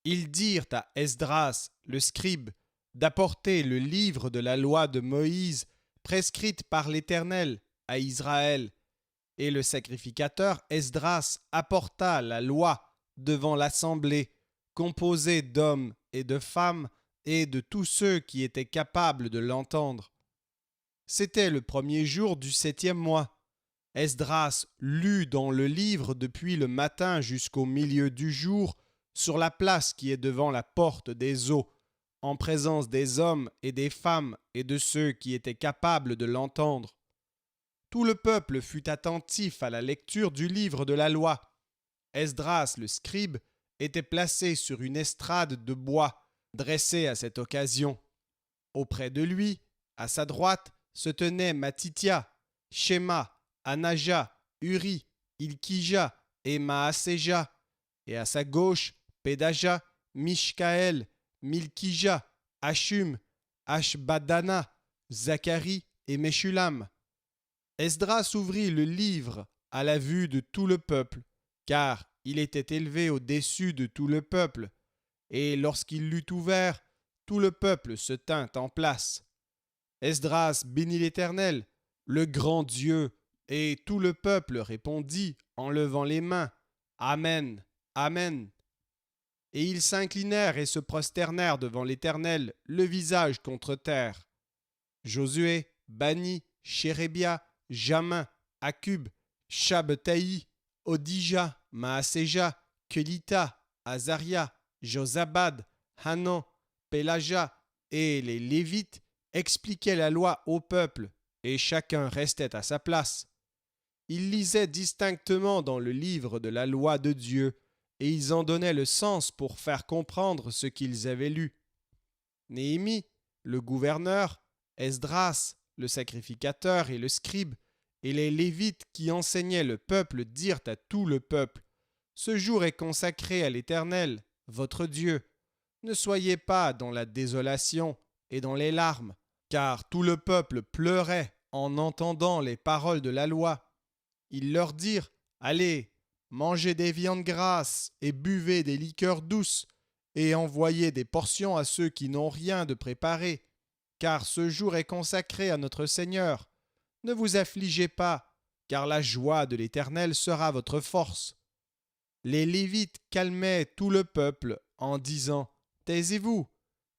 S1: Ils dirent à Esdras, le scribe, d'apporter le livre de la loi de Moïse, prescrite par l'Éternel à Israël. Et le sacrificateur Esdras apporta la loi devant l'assemblée, composée d'hommes et de femmes et de tous ceux qui étaient capables de l'entendre. C'était le premier jour du 7e mois. Esdras lut dans le livre depuis le matin jusqu'au milieu du jour, sur la place qui est devant la porte des eaux, en présence des hommes et des femmes et de ceux qui étaient capables de l'entendre. Tout le peuple fut attentif à la lecture du livre de la loi. Esdras, le scribe, était placé sur une estrade de bois, dressée à cette occasion. Auprès de lui, à sa droite, se tenaient Matithia, Shema, Anaja, Uri, Ilkija et Maaséja, et à sa gauche, Pédaja, Mishkaël, Milkija, Hashum, Ashbadana, Zacharie et Meshulam. Esdras ouvrit le livre à la vue de tout le peuple, car il était élevé au-dessus de tout le peuple, et lorsqu'il l'eut ouvert, tout le peuple se tint en place. Esdras bénit l'Éternel, le grand Dieu, et tout le peuple répondit en levant les mains, Amen, Amen. Et ils s'inclinèrent et se prosternèrent devant l'Éternel, le visage contre terre. Josué, Bani, Chérébia, Jamin, Akub, Shabtaï, Odija, Maaséja, Kelita, Azaria, Josabad, Hanan, Pélaja et les Lévites expliquaient la loi au peuple, et chacun restait à sa place. Ils lisaient distinctement dans le livre de la loi de Dieu, et ils en donnaient le sens pour faire comprendre ce qu'ils avaient lu. Néhémie, le gouverneur, Esdras, le sacrificateur et le scribe, et les Lévites qui enseignaient le peuple dirent à tout le peuple, « Ce jour est consacré à l'Éternel, votre Dieu. Ne soyez pas dans la désolation et dans les larmes, car tout le peuple pleurait en entendant les paroles de la loi. » Ils leur dirent, « Allez, mangez des viandes grasses et buvez des liqueurs douces, et envoyez des portions à ceux qui n'ont rien de préparé, car ce jour est consacré à notre Seigneur. Ne vous affligez pas, car la joie de l'Éternel sera votre force. » Les Lévites calmaient tout le peuple en disant, « Taisez-vous,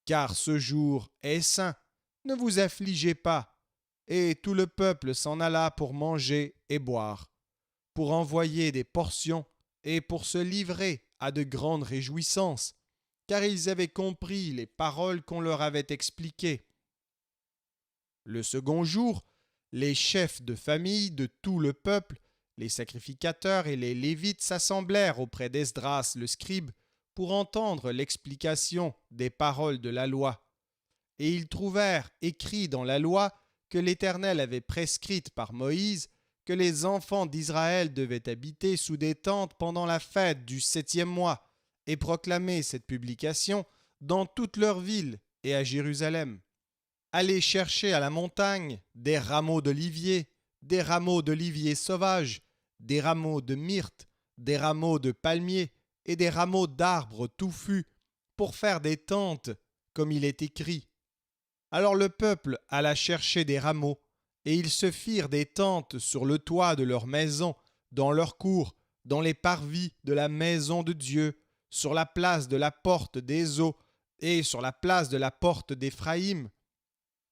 S1: car ce jour est saint, ne vous affligez pas. » Et tout le peuple s'en alla pour manger et boire, pour envoyer des portions et pour se livrer à de grandes réjouissances, car ils avaient compris les paroles qu'on leur avait expliquées. Le second jour, les chefs de famille de tout le peuple, les sacrificateurs et les Lévites s'assemblèrent auprès d'Esdras le scribe pour entendre l'explication des paroles de la loi. Et ils trouvèrent écrit dans la loi que l'Éternel avait prescrite par Moïse que les enfants d'Israël devaient habiter sous des tentes pendant la fête du 7e mois et proclamer cette publication dans toutes leurs villes et à Jérusalem. Allez chercher à la montagne des rameaux d'olivier sauvages, des rameaux de myrte, des rameaux de palmier et des rameaux d'arbres touffus pour faire des tentes, comme il est écrit. Alors le peuple alla chercher des rameaux, et ils se firent des tentes sur le toit de leur maison, dans leur cour, dans les parvis de la maison de Dieu, sur la place de la porte des eaux et sur la place de la porte d'Éphraïm.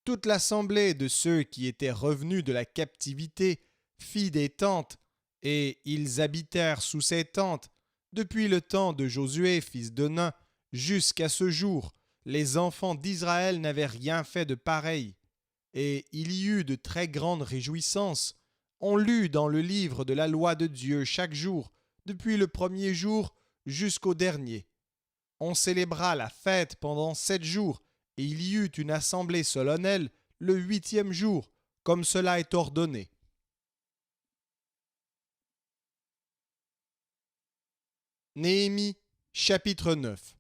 S1: Toute l'assemblée de ceux qui étaient revenus de la captivité fit des tentes, et ils habitèrent sous ces tentes depuis le temps de Josué, fils de Nun, jusqu'à ce jour. Les enfants d'Israël n'avaient rien fait de pareil. et il y eut de très grandes réjouissances. On lut dans le livre de la loi de Dieu chaque jour, depuis le premier jour jusqu'au dernier. On célébra la fête pendant 7 jours, et il y eut une assemblée solennelle le 8e jour, comme cela est ordonné. Néhémie, chapitre 9.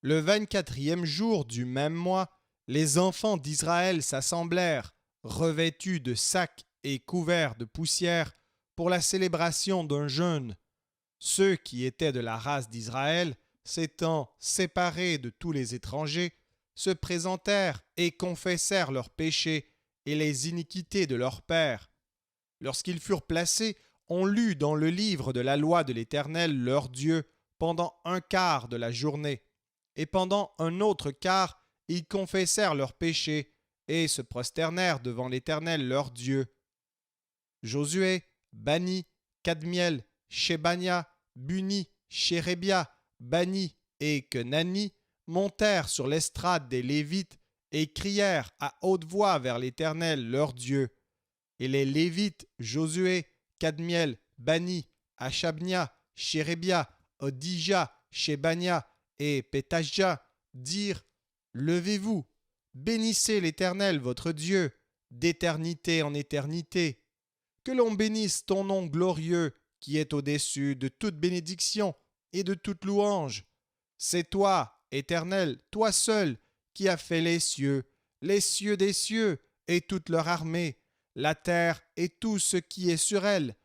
S1: Le 24e jour du même mois, les enfants d'Israël s'assemblèrent, revêtus de sacs et couverts de poussière, pour la célébration d'un jeûne. Ceux qui étaient de la race d'Israël, s'étant séparés de tous les étrangers, se présentèrent et confessèrent leurs péchés et les iniquités de leurs pères. Lorsqu'ils furent placés, on lut dans le livre de la loi de l'Éternel leur Dieu pendant un quart de la journée, et pendant un autre quart, ils confessèrent leurs péchés et se prosternèrent devant l'Éternel leur Dieu. Josué, Bani, Kadmiel, Shebania, Buni, Shérébia, Bani et Kenani montèrent sur l'estrade des Lévites et crièrent à haute voix vers l'Éternel leur Dieu. Et les Lévites, Josué, Kadmiel, Bani, Achabnia, Shérébia, Odija, Shebania et Pétajja dirent: Levez-vous, bénissez l'Éternel votre Dieu, d'éternité en éternité. Que l'on bénisse ton nom glorieux, qui est au-dessus de toute bénédiction et de toute louange. C'est toi, Éternel, toi seul, qui as fait les cieux des cieux et toute leur armée, la terre et tout ce qui est sur elle,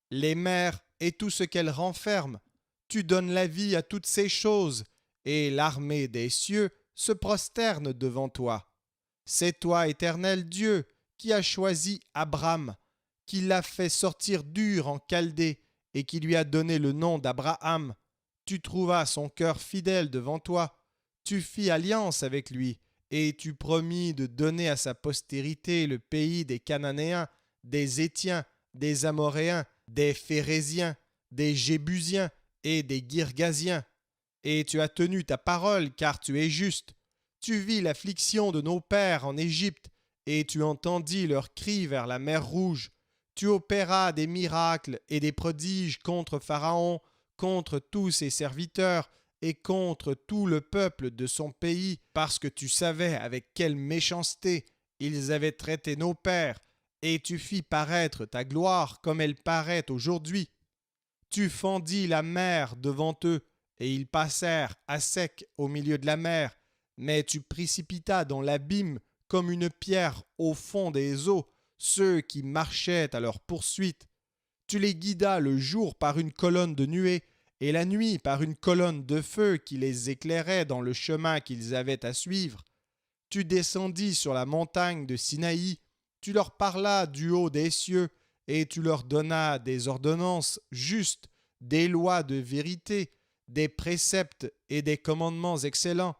S1: les mers et tout ce qu'elles renferment. Tu donnes la vie à toutes ces choses, et l'armée des cieux se prosterne devant toi. C'est toi, Éternel Dieu, qui as choisi Abraham, qui l'a fait sortir d'Ur en Chaldée, et qui lui a donné le nom d'Abraham. Tu trouvas son cœur fidèle devant toi. Tu fis alliance avec lui, et tu promis de donner à sa postérité le pays des Cananéens, des Hétiens, des Amoréens, des Phéréziens, des Jébusiens et des Girgasiens. Et tu as tenu ta parole, car tu es juste. Tu vis l'affliction de nos pères en Égypte, et tu entendis leurs cris vers la mer Rouge. Tu opéras des miracles et des prodiges contre Pharaon, contre tous ses serviteurs et contre tout le peuple de son pays, parce que tu savais avec quelle méchanceté ils avaient traité nos pères, et tu fis paraître ta gloire comme elle paraît aujourd'hui. Tu fendis la mer devant eux, et ils passèrent à sec au milieu de la mer, mais tu précipitas dans l'abîme comme une pierre au fond des eaux ceux qui marchaient à leur poursuite. Tu les guidas le jour par une colonne de nuée, et la nuit par une colonne de feu qui les éclairait dans le chemin qu'ils avaient à suivre. Tu descendis sur la montagne de Sinaï, tu leur parlas du haut des cieux, et tu leur donnas des ordonnances justes, des lois de vérité, des préceptes et des commandements excellents.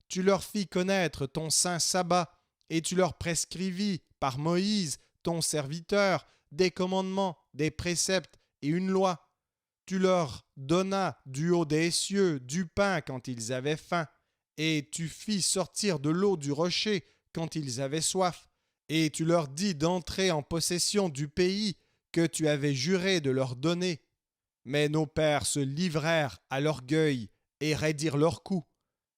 S1: Tu leur fis connaître ton saint sabbat, et tu leur prescrivis par Moïse, ton serviteur, des commandements, des préceptes et une loi. Tu leur donnas du haut des cieux du pain quand ils avaient faim, et tu fis sortir de l'eau du rocher quand ils avaient soif, et tu leur dis d'entrer en possession du pays que tu avais juré de leur donner. Mais nos pères se livrèrent à l'orgueil et raidirent leur cou.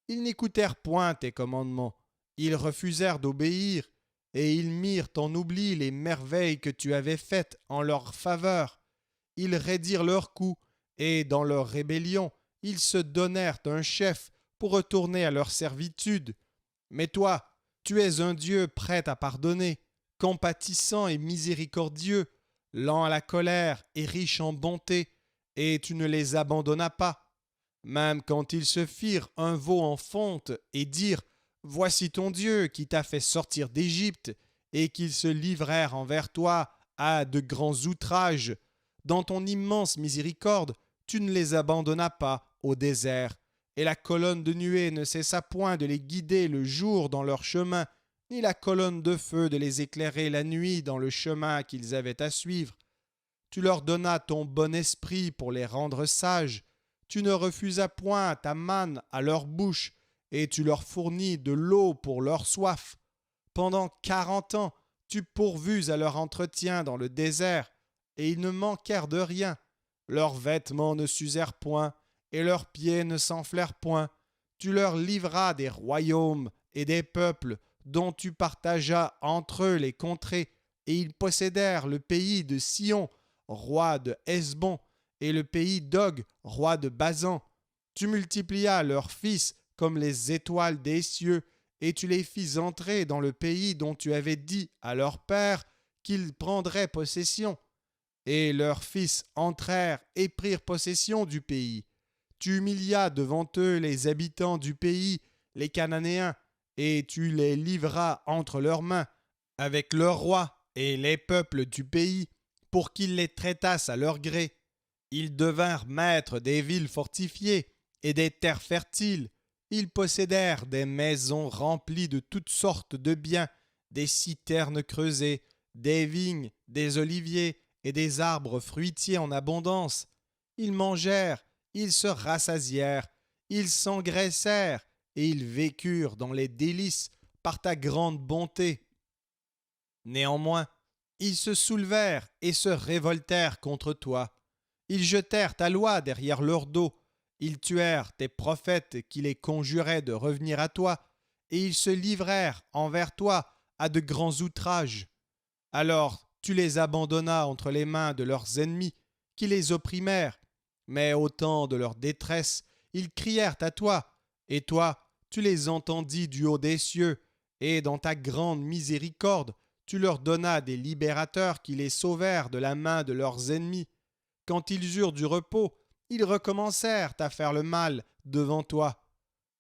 S1: Ils n'écoutèrent point tes commandements, ils refusèrent d'obéir, et ils mirent en oubli les merveilles que tu avais faites en leur faveur. Ils raidirent leur cou, et dans leur rébellion, ils se donnèrent un chef pour retourner à leur servitude. Mais toi, tu es un Dieu prêt à pardonner, compatissant et miséricordieux, lent à la colère et riche en bonté, et tu ne les abandonnas pas. Même quand ils se firent un veau en fonte et dirent: Voici ton Dieu qui t'a fait sortir d'Égypte, et qu'ils se livrèrent envers toi à de grands outrages. Dans ton immense miséricorde, tu ne les abandonnas pas au désert, et la colonne de nuée ne cessa point de les guider le jour dans leur chemin, ni la colonne de feu de les éclairer la nuit dans le chemin qu'ils avaient à suivre. Tu leur donnas ton bon esprit pour les rendre sages. Tu ne refusas point ta manne à leur bouche, et tu leur fournis de l'eau pour leur soif. Pendant 40 ans, tu pourvus à leur entretien dans le désert, et ils ne manquèrent de rien. Leurs vêtements ne s'usèrent point, et leurs pieds ne s'enflèrent point. Tu leur livras des royaumes et des peuples, dont tu partageas entre eux les contrées, et ils possédèrent le pays de Sion, roi de Hesbon, et le pays d'Og, roi de Basan. Tu multiplias leurs fils comme les étoiles des cieux, et tu les fis entrer dans le pays dont tu avais dit à leur père qu'ils prendraient possession. Et leurs fils entrèrent et prirent possession du pays. Tu humilias devant eux les habitants du pays, les Cananéens, et tu les livras entre leurs mains, avec leurs rois et les peuples du pays, pour qu'ils les traitassent à leur gré. Ils devinrent maîtres des villes fortifiées et des terres fertiles. Ils possédèrent des maisons remplies de toutes sortes de biens, des citernes creusées, des vignes, des oliviers et des arbres fruitiers en abondance. Ils mangèrent, ils se rassasièrent, ils s'engraissèrent, et ils vécurent dans les délices par ta grande bonté. Néanmoins, ils se soulevèrent et se révoltèrent contre toi. Ils jetèrent ta loi derrière leur dos. Ils tuèrent tes prophètes qui les conjuraient de revenir à toi, et ils se livrèrent envers toi à de grands outrages. Alors tu les abandonnas entre les mains de leurs ennemis, qui les opprimèrent. Mais au temps de leur détresse, ils crièrent à toi, et toi, tu les entendis du haut des cieux, et dans ta grande miséricorde, tu leur donnas des libérateurs qui les sauvèrent de la main de leurs ennemis. Quand ils eurent du repos, ils recommencèrent à faire le mal devant toi.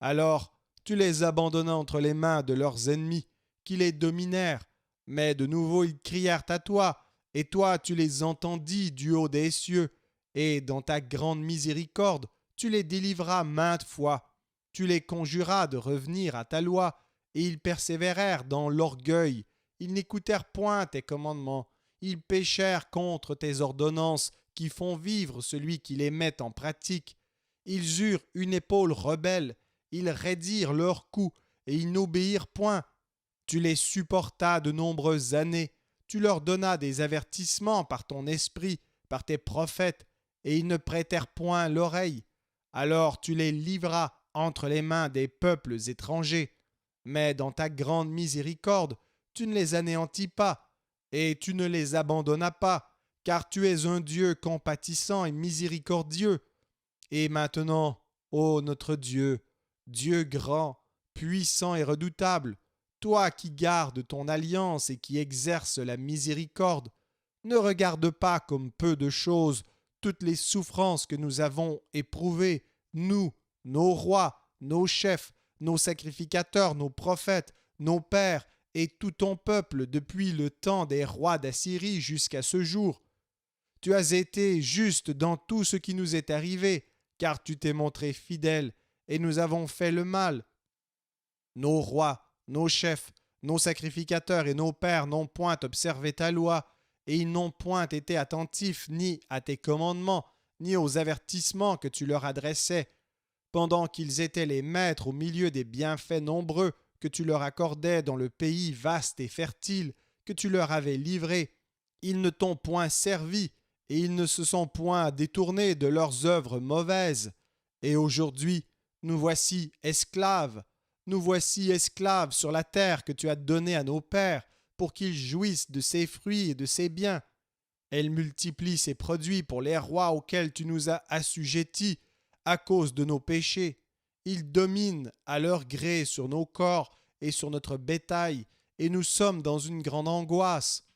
S1: Alors tu les abandonnas entre les mains de leurs ennemis, qui les dominèrent. Mais de nouveau ils crièrent à toi, et toi tu les entendis du haut des cieux, et dans ta grande miséricorde, tu les délivras maintes fois. Tu les conjuras de revenir à ta loi, et ils persévérèrent dans l'orgueil. Ils n'écoutèrent point tes commandements. Ils péchèrent contre tes ordonnances, qui font vivre celui qui les met en pratique. Ils eurent une épaule rebelle, ils raidirent leur cou, et ils n'obéirent point. Tu les supportas de nombreuses années, tu leur donnas des avertissements par ton esprit, par tes prophètes, et ils ne prêtèrent point l'oreille. Alors tu les livras entre les mains des peuples étrangers. Mais dans ta grande miséricorde, tu ne les anéantis pas, et tu ne les abandonnas pas, car tu es un Dieu compatissant et miséricordieux. Et maintenant, ô notre Dieu, Dieu grand, puissant et redoutable, toi qui gardes ton alliance et qui exerces la miséricorde, ne regarde pas comme peu de choses toutes les souffrances que nous avons éprouvées, nous, nos rois, nos chefs, nos sacrificateurs, nos prophètes, nos pères et tout ton peuple depuis le temps des rois d'Assyrie jusqu'à ce jour. Tu as été juste dans tout ce qui nous est arrivé, car tu t'es montré fidèle, et nous avons fait le mal. Nos rois, nos chefs, nos sacrificateurs et nos pères n'ont point observé ta loi, et ils n'ont point été attentifs ni à tes commandements, ni aux avertissements que tu leur adressais, pendant qu'ils étaient les maîtres au milieu des bienfaits nombreux que tu leur accordais dans le pays vaste et fertile que tu leur avais livré. Ils ne t'ont point servi, et ils ne se sont point détournés de leurs œuvres mauvaises. Et aujourd'hui, nous voici esclaves sur la terre que tu as donnée à nos pères, pour qu'ils jouissent de ses fruits et de ses biens. Elle multiplie ses produits pour les rois auxquels tu nous as assujettis à cause de nos péchés. Ils dominent à leur gré sur nos corps et sur notre bétail, et nous sommes dans une grande angoisse.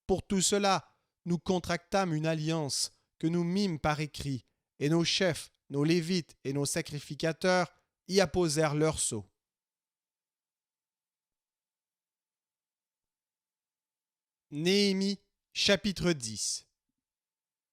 S1: Pour tout cela, nous contractâmes une alliance que nous mîmes par écrit, et nos chefs, nos lévites et nos sacrificateurs y apposèrent leur sceau. Néhémie, chapitre 10.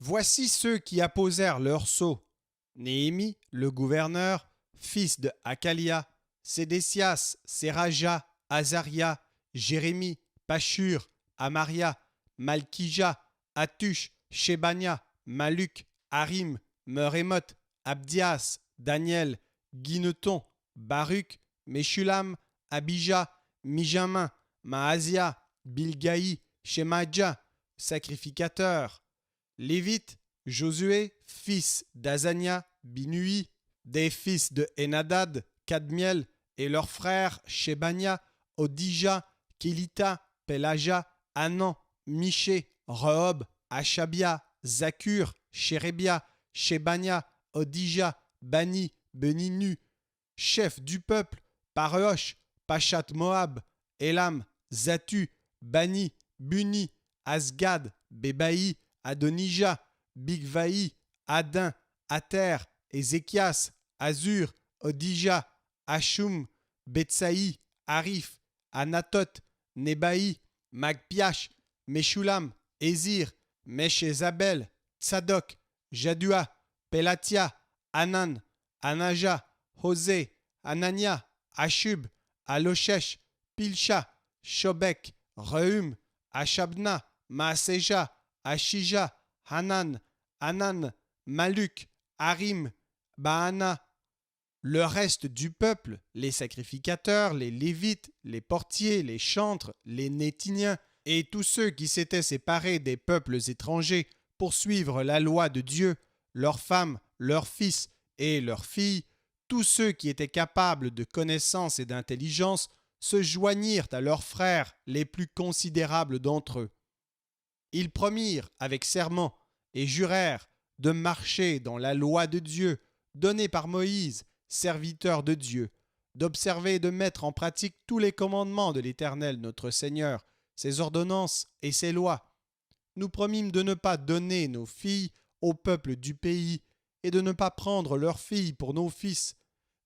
S1: Voici ceux qui apposèrent leur sceau: Néhémie, le gouverneur, fils de Hakalia, Sédécias, Séraja, Azaria, Jérémie, Pashur, Amaria, Malkija, Atush, Shebania, Maluk, Harim, Merémoth, Abdias, Daniel, Guineton, Baruch, Meshulam, Abija, Mijamin, Maazia, Bilgaï, Shemaja, sacrificateur. Lévite, Josué, fils d'Azania, Binui, des fils de Enadad, Kadmiel, et leurs frères Shebania, Odija, Kélita, Pelaja, Anan, Miché, Rehob, Achabia, Zakur, Shérébia, Shebania, Odija, Bani, Beninu, chef du peuple, Pareosh, Pachat Moab, Elam, Zatu, Bani, Buni, Asgad, Bébaï, Adonija, Bigvaï, Adin, Ater, Ézéchias, Azur, Odija, Ashum, Betsaï, Arif, Anatot, Nebaï, Magpiach, Meshulam, Ézir, Meshezabel, Tsadok, Jadua, Pelatia, Anan, Anaja, Hosé, Anania, Ashub, Aloshesh, Pilcha, Shobek, Rehum, Ashabna, Maaseja, Ashija, Hanan, Anan, Maluk, Harim, Baana. Le reste du peuple, les sacrificateurs, les Lévites, les portiers, les chantres, les Nétiniens et tous ceux qui s'étaient séparés des peuples étrangers pour suivre la loi de Dieu, leurs femmes, leurs fils et leurs filles, tous ceux qui étaient capables de connaissance et d'intelligence se joignirent à leurs frères les plus considérables d'entre eux. Ils promirent avec serment et jurèrent de marcher dans la loi de Dieu donnée par Moïse, serviteur de Dieu, d'observer et de mettre en pratique tous les commandements de l'Éternel notre Seigneur, ses ordonnances et ses lois. Nous promîmes de ne pas donner nos filles au peuple du pays et de ne pas prendre leurs filles pour nos fils,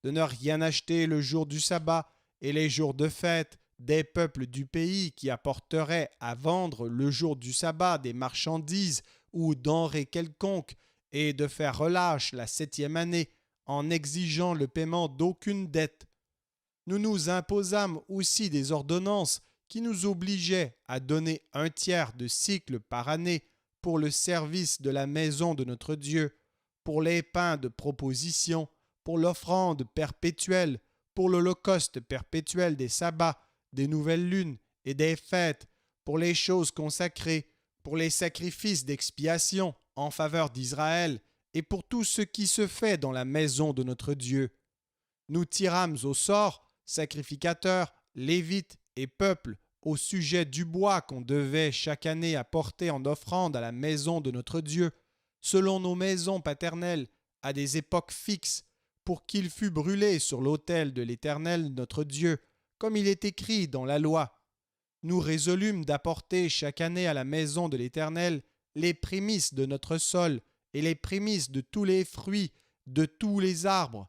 S1: de ne rien acheter le jour du sabbat et les jours de fête des peuples du pays qui apporteraient à vendre le jour du sabbat des marchandises ou denrées quelconques et de faire relâche la 7e année en exigeant le paiement d'aucune dette. Nous nous imposâmes aussi des ordonnances qui nous obligeaient à donner 1/3 de cycle par année pour le service de la maison de notre Dieu, pour les pains de proposition, pour l'offrande perpétuelle, pour l'holocauste perpétuel des sabbats, des nouvelles lunes et des fêtes, pour les choses consacrées, pour les sacrifices d'expiation en faveur d'Israël et pour tout ce qui se fait dans la maison de notre Dieu. Nous tirâmes au sort, sacrificateurs, lévites et peuple, au sujet du bois qu'on devait chaque année apporter en offrande à la maison de notre Dieu, selon nos maisons paternelles, à des époques fixes, pour qu'il fût brûlé sur l'autel de l'Éternel notre Dieu, comme il est écrit dans la loi. Nous résolûmes d'apporter chaque année à la maison de l'Éternel les prémices de notre sol et les prémices de tous les fruits, de tous les arbres,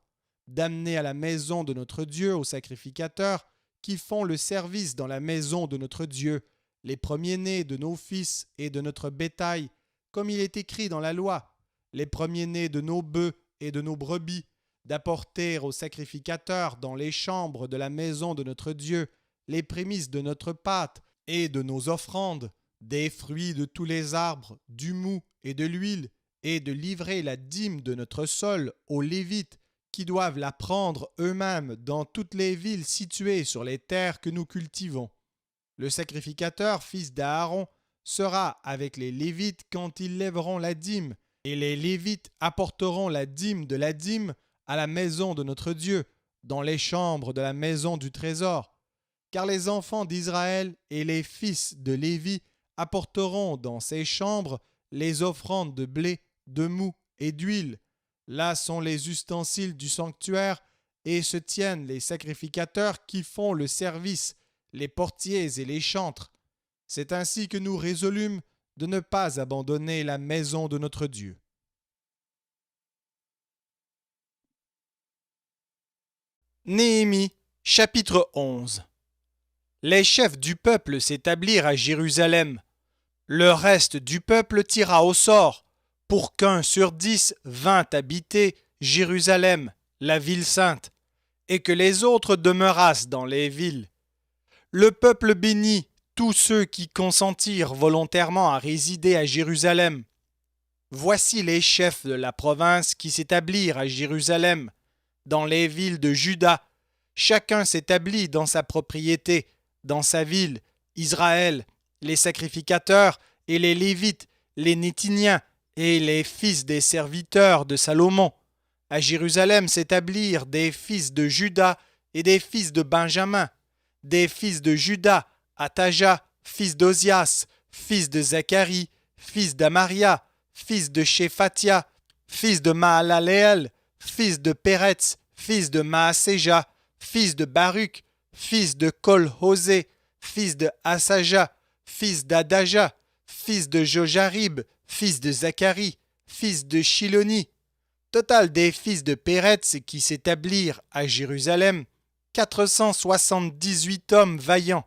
S1: d'amener à la maison de notre Dieu aux sacrificateurs qui font le service dans la maison de notre Dieu, les premiers-nés de nos fils et de notre bétail, comme il est écrit dans la loi, les premiers-nés de nos bœufs et de nos brebis, d'apporter aux sacrificateurs dans les chambres de la maison de notre Dieu les prémices de notre pâte et de nos offrandes, des fruits de tous les arbres, du mou et de l'huile, et de livrer la dîme de notre sol aux Lévites, qui doivent la prendre eux-mêmes dans toutes les villes situées sur les terres que nous cultivons. Le sacrificateur, fils d'Aaron, sera avec les Lévites quand ils lèveront la dîme, et les Lévites apporteront la dîme de la dîme à la maison de notre Dieu, dans les chambres de la maison du trésor. Car les enfants d'Israël et les fils de Lévi apporteront dans ces chambres les offrandes de blé, de mou et d'huile. Là sont les ustensiles du sanctuaire et se tiennent les sacrificateurs qui font le service, les portiers et les chantres. C'est ainsi que nous résolûmes de ne pas abandonner la maison de notre Dieu. Néhémie, chapitre 11. Les chefs du peuple s'établirent à Jérusalem. Le reste du peuple tira au sort, pour qu'1 sur 10 vînt habiter Jérusalem, la ville sainte, et que les autres demeurassent dans les villes. Le peuple bénit tous ceux qui consentirent volontairement à résider à Jérusalem. Voici les chefs de la province qui s'établirent à Jérusalem, dans les villes de Juda. Chacun s'établit dans sa propriété, dans sa ville, Israël, les sacrificateurs et les Lévites, les Néthiniens et les fils des serviteurs de Salomon. À Jérusalem s'établirent des fils de Juda et des fils de Benjamin. Des fils de Juda, Ataja, fils d'Ozias, fils de Zacharie, fils d'Amaria, fils de Shéphatia, fils de Mahalaleel, fils de Péretz, fils de Maaséja, fils de Baruch, fils de Kol-Hosé, fils de Assaja, fils d'Adaja, fils de Jojarib, fils de Zacharie, fils de Shiloni. Total des fils de Péretz qui s'établirent à Jérusalem, 478 hommes vaillants.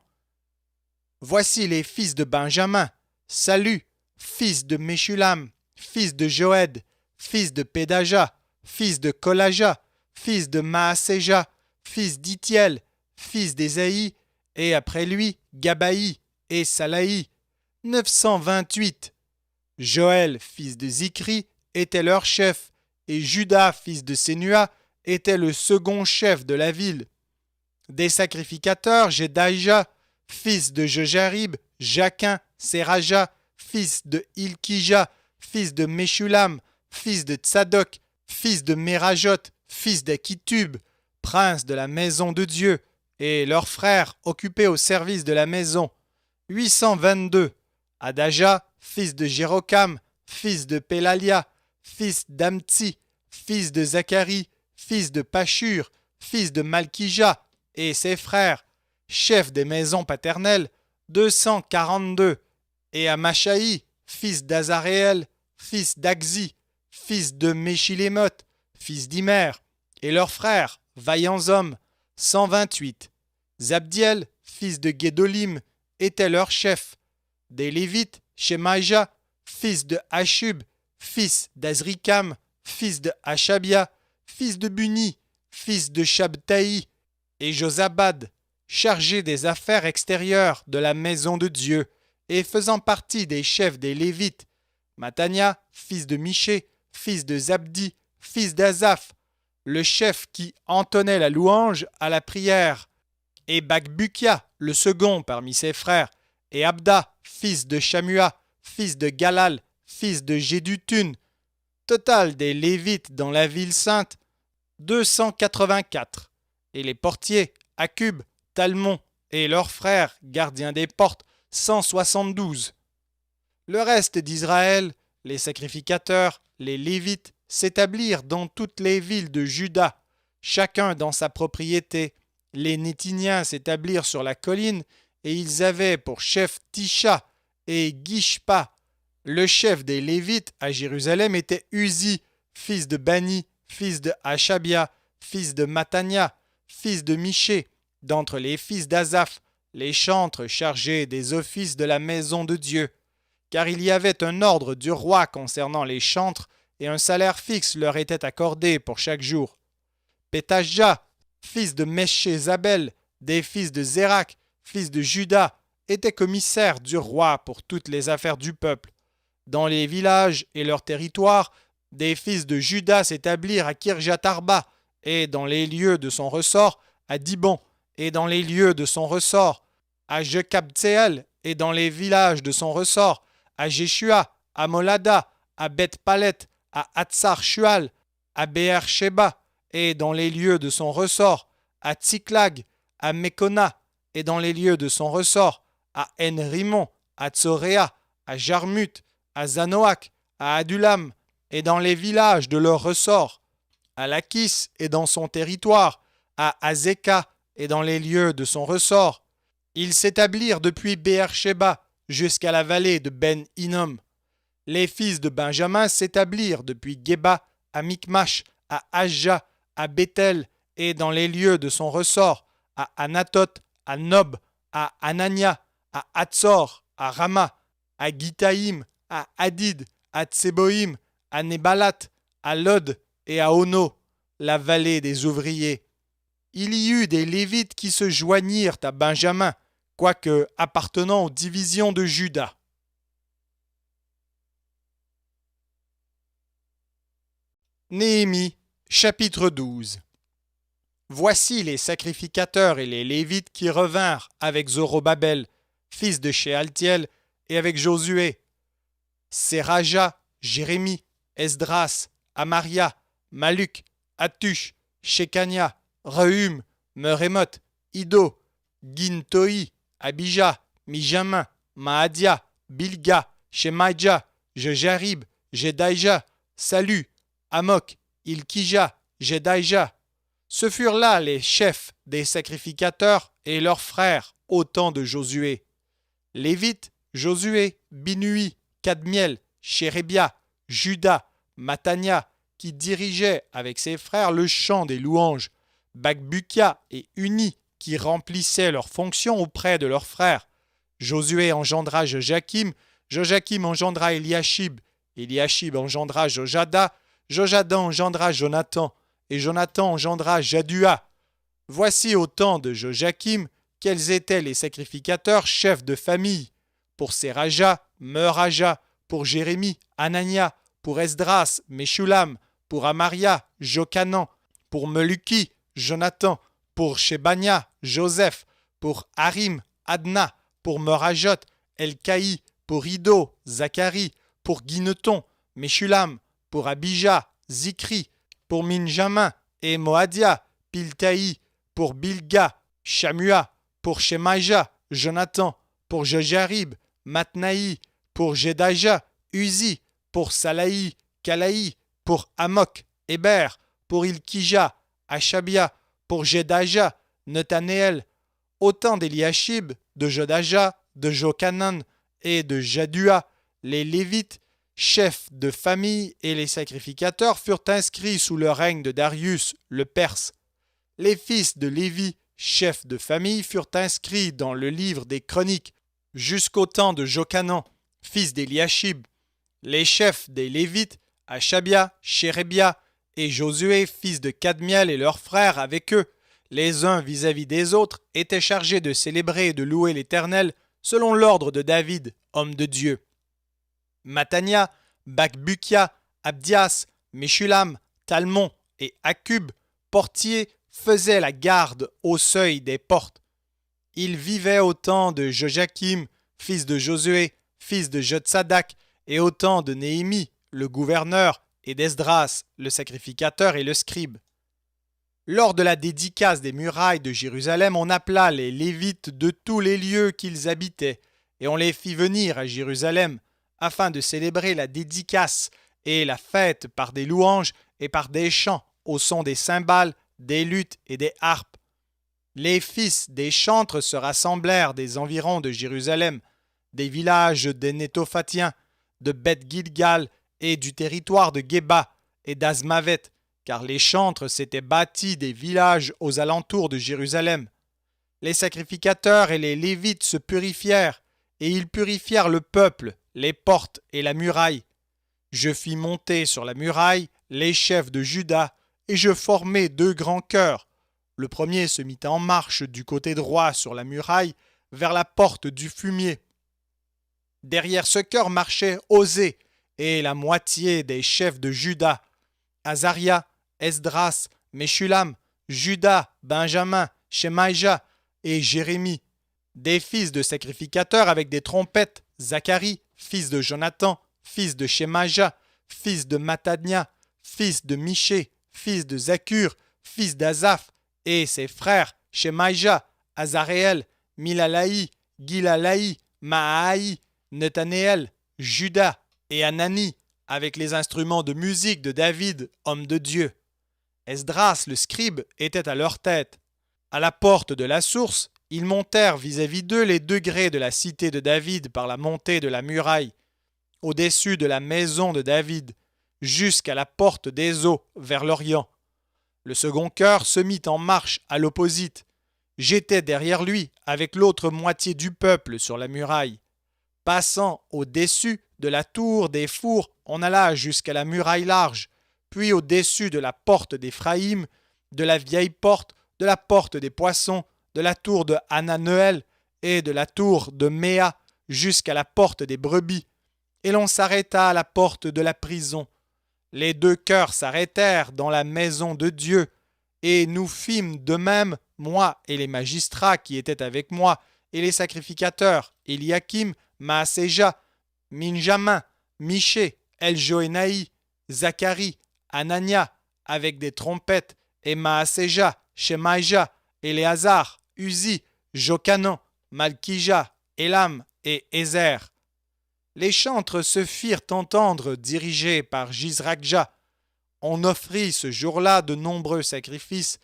S1: Voici les fils de Benjamin, Salu, fils de Meshulam, fils de Joëd, fils de Pédaja, fils de Kolaja, fils de Maaséja, fils d'Itiel, fils d'Ésaïe, et après lui, Gabaï et Salaï, 928. Joël, fils de Zikri, était leur chef, et Judas, fils de Sénua, était le second chef de la ville. Des sacrificateurs, Jedaïja, fils de Jojarib, Jaquin, Séraja, fils de Ilkija, fils de Meshulam, fils de Tsadok, fils de Mérajot, fils d'Akitub, prince de la maison de Dieu, et leurs frères occupés au service de la maison, 822. Adaja, fils de Jérocam, fils de Pélalia, fils d'Amtsi, fils de Zacharie, fils de Pashur, fils de Malkija, et ses frères, chefs des maisons paternelles, 242. Et Amachaï, fils d'Azaréel, fils d'Agzi, fils de Meshilémoth, fils d'Imer, et leurs frères, vaillants hommes, 128. Zabdiel, fils de Guédolim, était leur chef. Des Lévites, Shemaïja, fils de Hashub, fils d'Azrikam, fils de Hashabia, fils de Buni, fils de Shabtaï, et Josabad, chargé des affaires extérieures de la maison de Dieu, et faisant partie des chefs des Lévites, Matania, fils de Miché, fils de Zabdi, fils d'Azaph, le chef qui entonnait la louange à la prière, et Bakbukia, le second parmi ses frères, et Abda, fils de Shamua, fils de Galal, fils de Jédutun. Total des Lévites dans la ville sainte, 284. Et les portiers, Akub, Talmon et leurs frères, gardiens des portes, 172. Le reste d'Israël, les sacrificateurs, les Lévites, s'établirent dans toutes les villes de Juda, chacun dans sa propriété. Les Néthiniens s'établirent sur la colline, et ils avaient pour chef Tisha et Gishpa. Le chef des Lévites à Jérusalem était Uzi, fils de Bani, fils de Hashabia, fils de Matania, fils de Miché, d'entre les fils d'Azaph, les chantres chargés des offices de la maison de Dieu. Car il y avait un ordre du roi concernant les chantres, et un salaire fixe leur était accordé pour chaque jour. Pétajah, fils de Méché-Zabel, des fils de Zérak, fils de Juda, était commissaire du roi pour toutes les affaires du peuple. Dans les villages et leurs territoires, des fils de Juda s'établirent à Kirjat-Arba, et dans les lieux de son ressort, à Dibon, et dans les lieux de son ressort, à Jekabtséel, et dans les villages de son ressort, à Jéshua, à Molada, à Beth-Palet, à Hatsar-Shual, à Beer-Sheba, et dans les lieux de son ressort, à Tsiklag, à Mekona, et dans les lieux de son ressort, à En-Rimon, à Tsoréa, à Jarmut, à Zanoach, à Adulam, et dans les villages de leur ressort, à Lachis et dans son territoire, à Azeka et dans les lieux de son ressort. Ils s'établirent depuis Beer-Sheba jusqu'à la vallée de Ben-Hinnom. Les fils de Benjamin s'établirent depuis Geba à Mikmash, à Ajja, à Bethel et dans les lieux de son ressort, à Anatot, à Nob, à Anania, à Hatzor, à Rama, à Gitaïm, à Hadid, à Tseboïm, à Nebalat, à Lod et à Ono, la vallée des ouvriers. Il y eut des Lévites qui se joignirent à Benjamin, quoique appartenant aux divisions de Juda. Néhémie, chapitre 12. Voici les sacrificateurs et les Lévites qui revinrent avec Zorobabel, fils de Shealtiel, et avec Josué. Seraja, Jérémie, Esdras, Amaria, Maluk, Atush, Shekania, Rehum, Merémoth, Ido, Gintoi, Abija, Mijamin, Maadia, Bilga, Shemaïja, Jejarib, Jedaïja, Salu, Amok, Ilkija, Jedaïja. Ce furent là les chefs des sacrificateurs et leurs frères au temps de Josué. Lévites, Josué, Binui, Kadmiel, Chérébia, Juda, Matania, qui dirigeaient avec ses frères le chant des louanges, Bakbukia et Uni, qui remplissaient leurs fonctions auprès de leurs frères. Josué engendra Joachim, Joachim engendra Eliashib, Eliashib engendra Jojada, Jojada engendra Jonathan, et Jonathan engendra Jadua. Voici au temps de Joachim quels étaient les sacrificateurs chefs de famille. Pour Seraja, Meuraja, pour Jérémie, Anania, pour Esdras, Meshulam, pour Amaria, Jokanan, pour Meluki, Jonathan, pour Shebania, Joseph, pour Harim, Adna, pour Merajot, Elkaï, pour Ido, Zacharie, pour Guineton, Meshulam, pour Abija, Zikri, pour Minjamin et Moadia, Piltaï, pour Bilga, Shamua, pour Shemaïja, Jonathan, pour Jojarib, Matnaï, pour Jedaïja, Uzi, pour Salaï, Kalaï, pour Amok, Héber, pour Ilkija, Achabia, pour Jedaïja, Netanéel, autant d'Eliashib, de Jodaja, de Jokanan et de Jadua, les Lévites, chefs de famille et les sacrificateurs furent inscrits sous le règne de Darius, le Perse. Les fils de Lévi, chefs de famille, furent inscrits dans le livre des Chroniques jusqu'au temps de Jokanan, fils d'Eliashib. Les chefs des Lévites, Achabia, Chérébia et Josué, fils de Kadmiel et leurs frères avec eux, les uns vis-à-vis des autres, étaient chargés de célébrer et de louer l'Éternel selon l'ordre de David, homme de Dieu. Matania, Bakbukia, Abdias, Meshulam, Talmon et Akub, portiers, faisaient la garde au seuil des portes. Ils vivaient au temps de Joachim, fils de Josué, fils de Jotsadak, et au temps de Néhémie, le gouverneur, et d'Esdras, le sacrificateur et le scribe. Lors de la dédicace des murailles de Jérusalem, on appela les Lévites de tous les lieux qu'ils habitaient, et on les fit venir à Jérusalem, afin de célébrer la dédicace et la fête par des louanges et par des chants, au son des cymbales, des luttes et des harpes. Les fils des chantres se rassemblèrent des environs de Jérusalem, des villages des Nétophatiens, de Beth-Gilgal et du territoire de Géba et d'Azmavet, car les chantres s'étaient bâtis des villages aux alentours de Jérusalem. Les sacrificateurs et les Lévites se purifièrent, et ils purifièrent le peuple, les portes et la muraille. Je fis monter sur la muraille les chefs de Juda, et je formai 2 grands chœurs. Le premier se mit en marche du côté droit sur la muraille, vers la porte du fumier. Derrière ce chœur marchait Osée et la moitié des chefs de Juda, Azaria, Esdras, Meshulam, Juda, Benjamin, Shemaïja et Jérémie. Des fils de sacrificateurs avec des trompettes, Zacharie, fils de Jonathan, fils de Shemaïja, fils de Matania, fils de Miché, fils de Zakur, fils d'Azaph, et ses frères Shemaïja, Azaréel, Milalaï, Gilalaï, Maaï, Netanéel, Juda et Anani, avec les instruments de musique de David, homme de Dieu. Esdras, le scribe, était à leur tête. À la porte de la source, ils montèrent vis-à-vis d'eux les degrés de la cité de David par la montée de la muraille, au-dessus de la maison de David, jusqu'à la porte des eaux, vers l'Orient. Le second chœur se mit en marche à l'opposite. J'étais derrière lui, avec l'autre moitié du peuple sur la muraille. Passant au-dessus de la tour des fours, on alla jusqu'à la muraille large, puis au-dessus de la porte d'Éphraïm, de la vieille porte, de la porte des poissons, de la tour de Hananeuel et de la tour de Méa, jusqu'à la porte des brebis. Et l'on s'arrêta à la porte de la prison. Les 2 chœurs s'arrêtèrent dans la maison de Dieu, Et nous fîmes de même, moi et les magistrats qui étaient avec moi, et les sacrificateurs, Eliakim, Maaséja, Minjamin, Miché, Eljoénaï, Zacharie, Anania, avec des trompettes, et Maaséja, Shemaïja, Éléazar, Uzi, Jocanan, Malkija, Élam et Ézer. Les chantres se firent entendre, dirigés par Jizrakja. On offrit ce jour-là de nombreux sacrifices,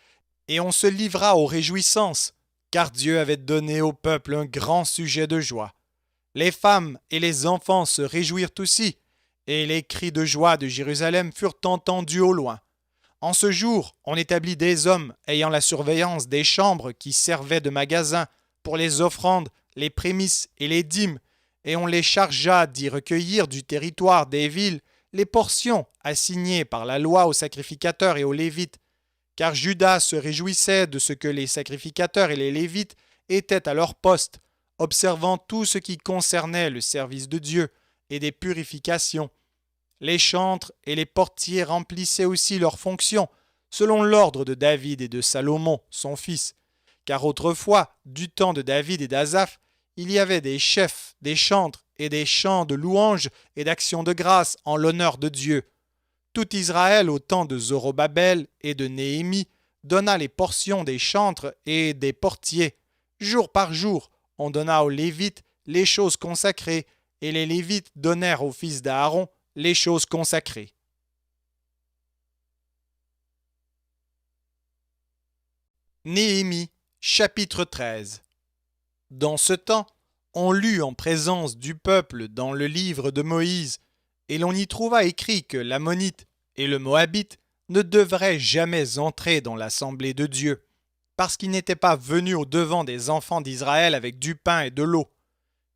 S1: et on se livra aux réjouissances, car Dieu avait donné au peuple un grand sujet de joie. Les femmes et les enfants se réjouirent aussi, et les cris de joie de Jérusalem furent entendus au loin. En ce jour, on établit des hommes ayant la surveillance des chambres qui servaient de magasins pour les offrandes, les prémices et les dîmes, et on les chargea d'y recueillir du territoire des villes les portions assignées par la loi aux sacrificateurs et aux Lévites, car Juda se réjouissait de ce que les sacrificateurs et les Lévites étaient à leur poste, observant tout ce qui concernait le service de Dieu et des purifications. Les chantres et les portiers remplissaient aussi leurs fonctions, selon l'ordre de David et de Salomon, son fils, car autrefois, du temps de David et d'Asaph, il y avait des chefs, des chantres et des chants de louanges et d'actions de grâce en l'honneur de Dieu. Tout Israël au temps de Zorobabel et de Néhémie donna les portions des chantres et des portiers. Jour par jour, on donna aux Lévites les choses consacrées, et les Lévites donnèrent aux fils d'Aaron les choses consacrées. Néhémie, chapitre 13. Dans ce temps, on lut en présence du peuple dans le livre de Moïse, et l'on y trouva écrit que l'Ammonite et le Moabite ne devraient jamais entrer dans l'assemblée de Dieu, parce qu'ils n'étaient pas venus au-devant des enfants d'Israël avec du pain et de l'eau,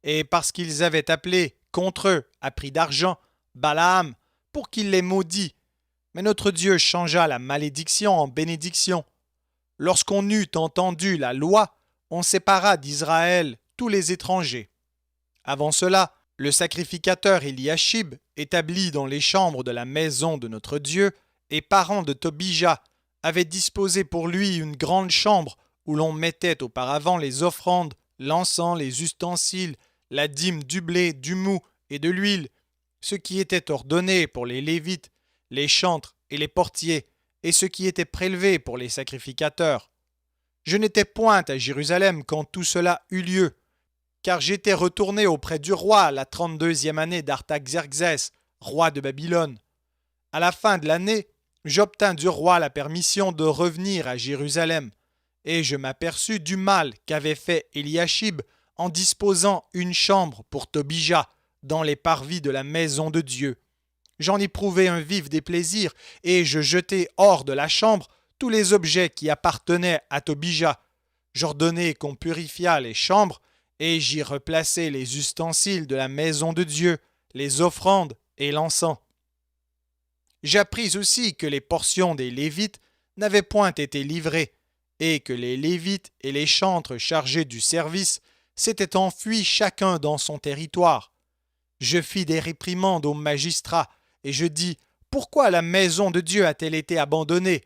S1: et parce qu'ils avaient appelé contre eux, à prix d'argent, Balaam, pour qu'il les maudît. Mais notre Dieu changea la malédiction en bénédiction. Lorsqu'on eut entendu la loi, on sépara d'Israël tous les étrangers. Avant cela, le sacrificateur Eliashib, établi dans les chambres de la maison de notre Dieu, et parent de Tobija, avait disposé pour lui une grande chambre où l'on mettait auparavant les offrandes, l'encens, les ustensiles, la dîme du blé, du mou et de l'huile, ce qui était ordonné pour les Lévites, les chantres et les portiers, et ce qui était prélevé pour les sacrificateurs. Je n'étais point à Jérusalem quand tout cela eut lieu, car j'étais retourné auprès du roi la 32e année d'Artaxerxès, roi de Babylone. À la fin de l'année, j'obtins du roi la permission de revenir à Jérusalem, et je m'aperçus du mal qu'avait fait Eliashib en disposant une chambre pour Tobija dans les parvis de la maison de Dieu. J'en éprouvai un vif déplaisir, et je jetai hors de la chambre tous les objets qui appartenaient à Tobija. J'ordonnai qu'on purifiât les chambres, et j'y replaçai les ustensiles de la maison de Dieu, les offrandes et l'encens. J'appris aussi que les portions des Lévites n'avaient point été livrées, et que les Lévites et les chantres chargés du service s'étaient enfuis chacun dans son territoire. Je fis des réprimandes aux magistrats, et je dis « Pourquoi la maison de Dieu a-t-elle été abandonnée ?»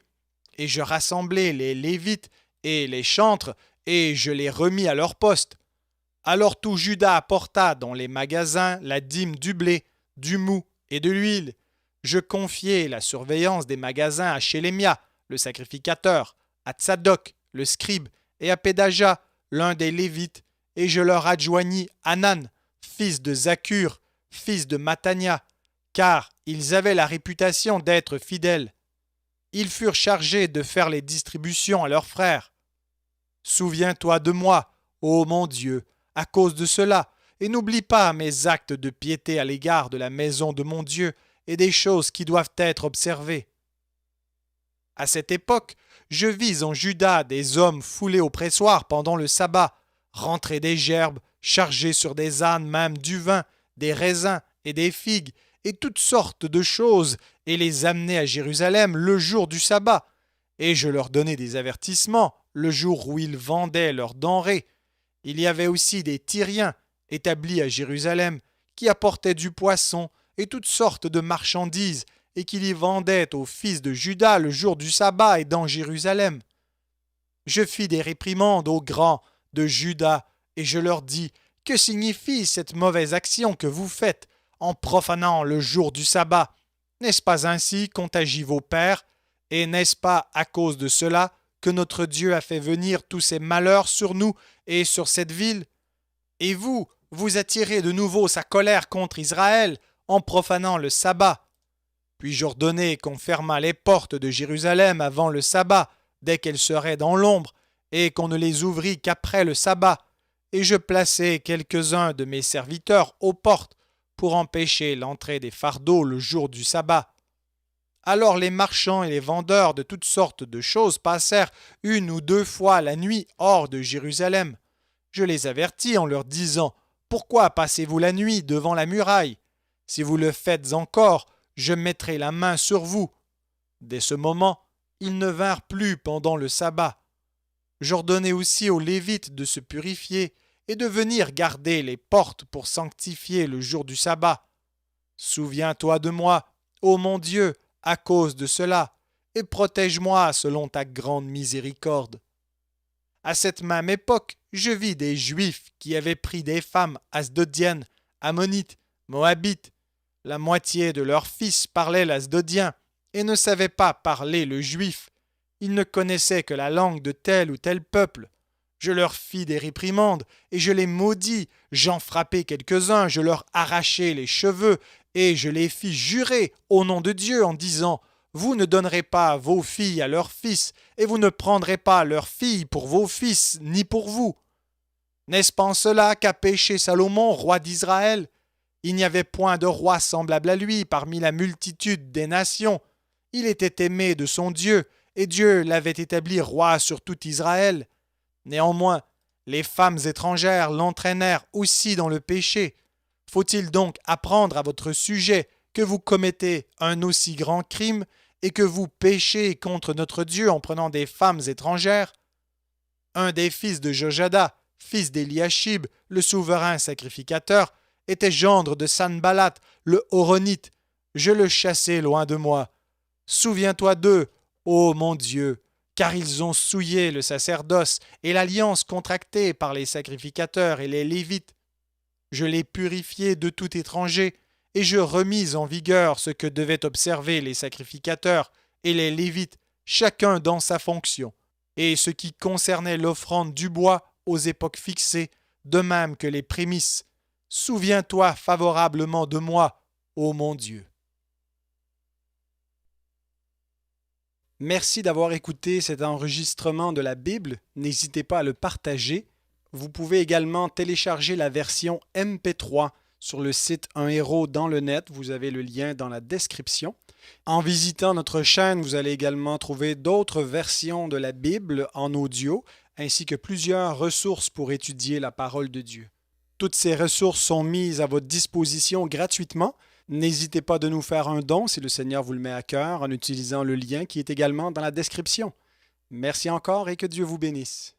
S1: Et je rassemblai les Lévites et les chantres, et je les remis à leur poste. Alors tout Juda apporta dans les magasins la dîme du blé, du mou et de l'huile. Je confiai la surveillance des magasins à Shélémia, le sacrificateur, à Tsadok, le scribe, et à Pédaja, l'un des Lévites, et je leur adjoignis Hanan, fils de Zakur, fils de Matania, car ils avaient la réputation d'être fidèles. Ils furent chargés de faire les distributions à leurs frères. Souviens-toi de moi, ô mon Dieu, à cause de cela, et n'oublie pas mes actes de piété à l'égard de la maison de mon Dieu et des choses qui doivent être observées. À cette époque, je vis en Juda des hommes foulés au pressoir pendant le sabbat, rentrer des gerbes, chargés sur des ânes même du vin, des raisins et des figues, et toutes sortes de choses, et les amener à Jérusalem le jour du sabbat. Et je leur donnai des avertissements le jour où ils vendaient leurs denrées. Il y avait aussi des Tyriens établis à Jérusalem qui apportaient du poisson et toutes sortes de marchandises et qu'il y vendait aux fils de Juda le jour du sabbat et dans Jérusalem. Je fis des réprimandes aux grands de Juda, et je leur dis, que signifie cette mauvaise action que vous faites en profanant le jour du sabbat? N'est-ce pas ainsi qu'ont agi vos pères? Et n'est-ce pas à cause de cela que notre Dieu a fait venir tous ces malheurs sur nous et sur cette ville? Et vous, vous attirez de nouveau sa colère contre Israël en profanant le sabbat. Puis j'ordonnai qu'on fermât les portes de Jérusalem avant le sabbat, dès qu'elles seraient dans l'ombre, et qu'on ne les ouvrît qu'après le sabbat. Et je plaçai quelques-uns de mes serviteurs aux portes pour empêcher l'entrée des fardeaux le jour du sabbat. Alors les marchands et les vendeurs de toutes sortes de choses passèrent 1 ou 2 fois la nuit hors de Jérusalem. Je les avertis en leur disant, « Pourquoi passez-vous la nuit devant la muraille? Si vous le faites encore, je mettrai la main sur vous. » Dès ce moment, ils ne vinrent plus pendant le sabbat. J'ordonnai aussi aux Lévites de se purifier et de venir garder les portes pour sanctifier le jour du sabbat. Souviens-toi de moi, ô mon Dieu, à cause de cela, et protège-moi selon ta grande miséricorde. À cette même époque, je vis des Juifs qui avaient pris des femmes asdodiennes, ammonites, moabites. La moitié de leurs fils parlaient l'asdodien et ne savaient pas parler le juif. Ils ne connaissaient que la langue de tel ou tel peuple. Je leur fis des réprimandes et je les maudis. J'en frappai quelques-uns, je leur arrachai les cheveux et je les fis jurer au nom de Dieu en disant « Vous ne donnerez pas vos filles à leurs fils et vous ne prendrez pas leurs filles pour vos fils ni pour vous. » N'est-ce pas en cela qu'a péché Salomon, roi d'Israël? Il n'y avait point de roi semblable à lui parmi la multitude des nations. Il était aimé de son Dieu, et Dieu l'avait établi roi sur tout Israël. Néanmoins, les femmes étrangères l'entraînèrent aussi dans le péché. Faut-il donc apprendre à votre sujet que vous commettez un aussi grand crime et que vous péchez contre notre Dieu en prenant des femmes étrangères? Un des fils de Jojada, fils d'Eliashib, le souverain sacrificateur, était gendre de Sanballat, le Horonite. Je le chassai loin de moi. Souviens-toi d'eux, ô mon Dieu, car ils ont souillé le sacerdoce et l'alliance contractée par les sacrificateurs et les Lévites. Je les purifiai de tout étranger, et je remis en vigueur ce que devaient observer les sacrificateurs et les Lévites, chacun dans sa fonction, et ce qui concernait l'offrande du bois aux époques fixées, de même que les prémices. Souviens-toi favorablement de moi, ô mon Dieu. Merci d'avoir écouté cet enregistrement de la Bible. N'hésitez pas à le partager. Vous pouvez également télécharger la version MP3 sur le site Un Héros dans le net. Vous avez le lien dans la description. En visitant notre chaîne, vous allez également trouver d'autres versions de la Bible en audio, ainsi que plusieurs ressources pour étudier la parole de Dieu. Toutes ces ressources sont mises à votre disposition gratuitement. N'hésitez pas de nous faire un don si le Seigneur vous le met à cœur en utilisant le lien qui est également dans la description. Merci encore et que Dieu vous bénisse.